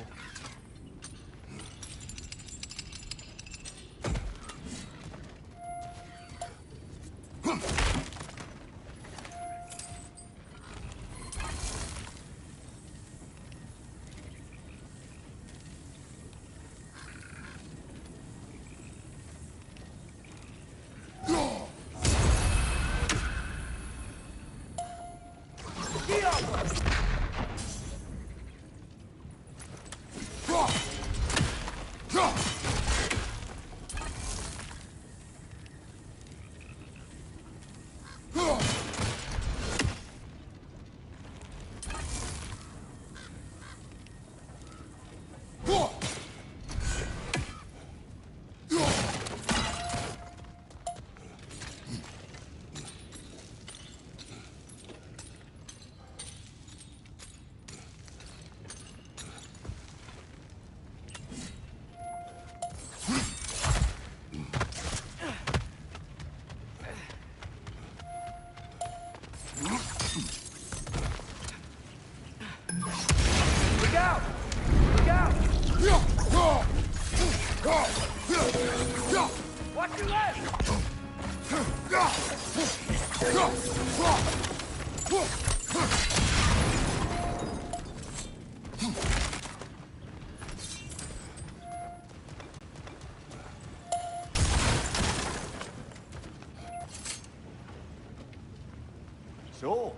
Speaker 6: So,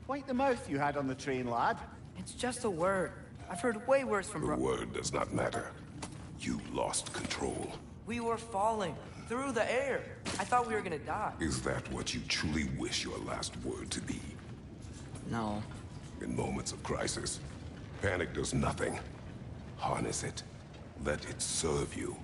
Speaker 6: quite the mouth you had on the train, lad.
Speaker 5: It's just a word. I've heard way worse from
Speaker 2: The word does not matter. You lost control.
Speaker 5: We were falling through the air. I thought we were gonna die.
Speaker 2: Is that what you truly wish your last word to be?
Speaker 5: No.
Speaker 2: In moments of crisis, panic does nothing. Harness it. Let it serve you.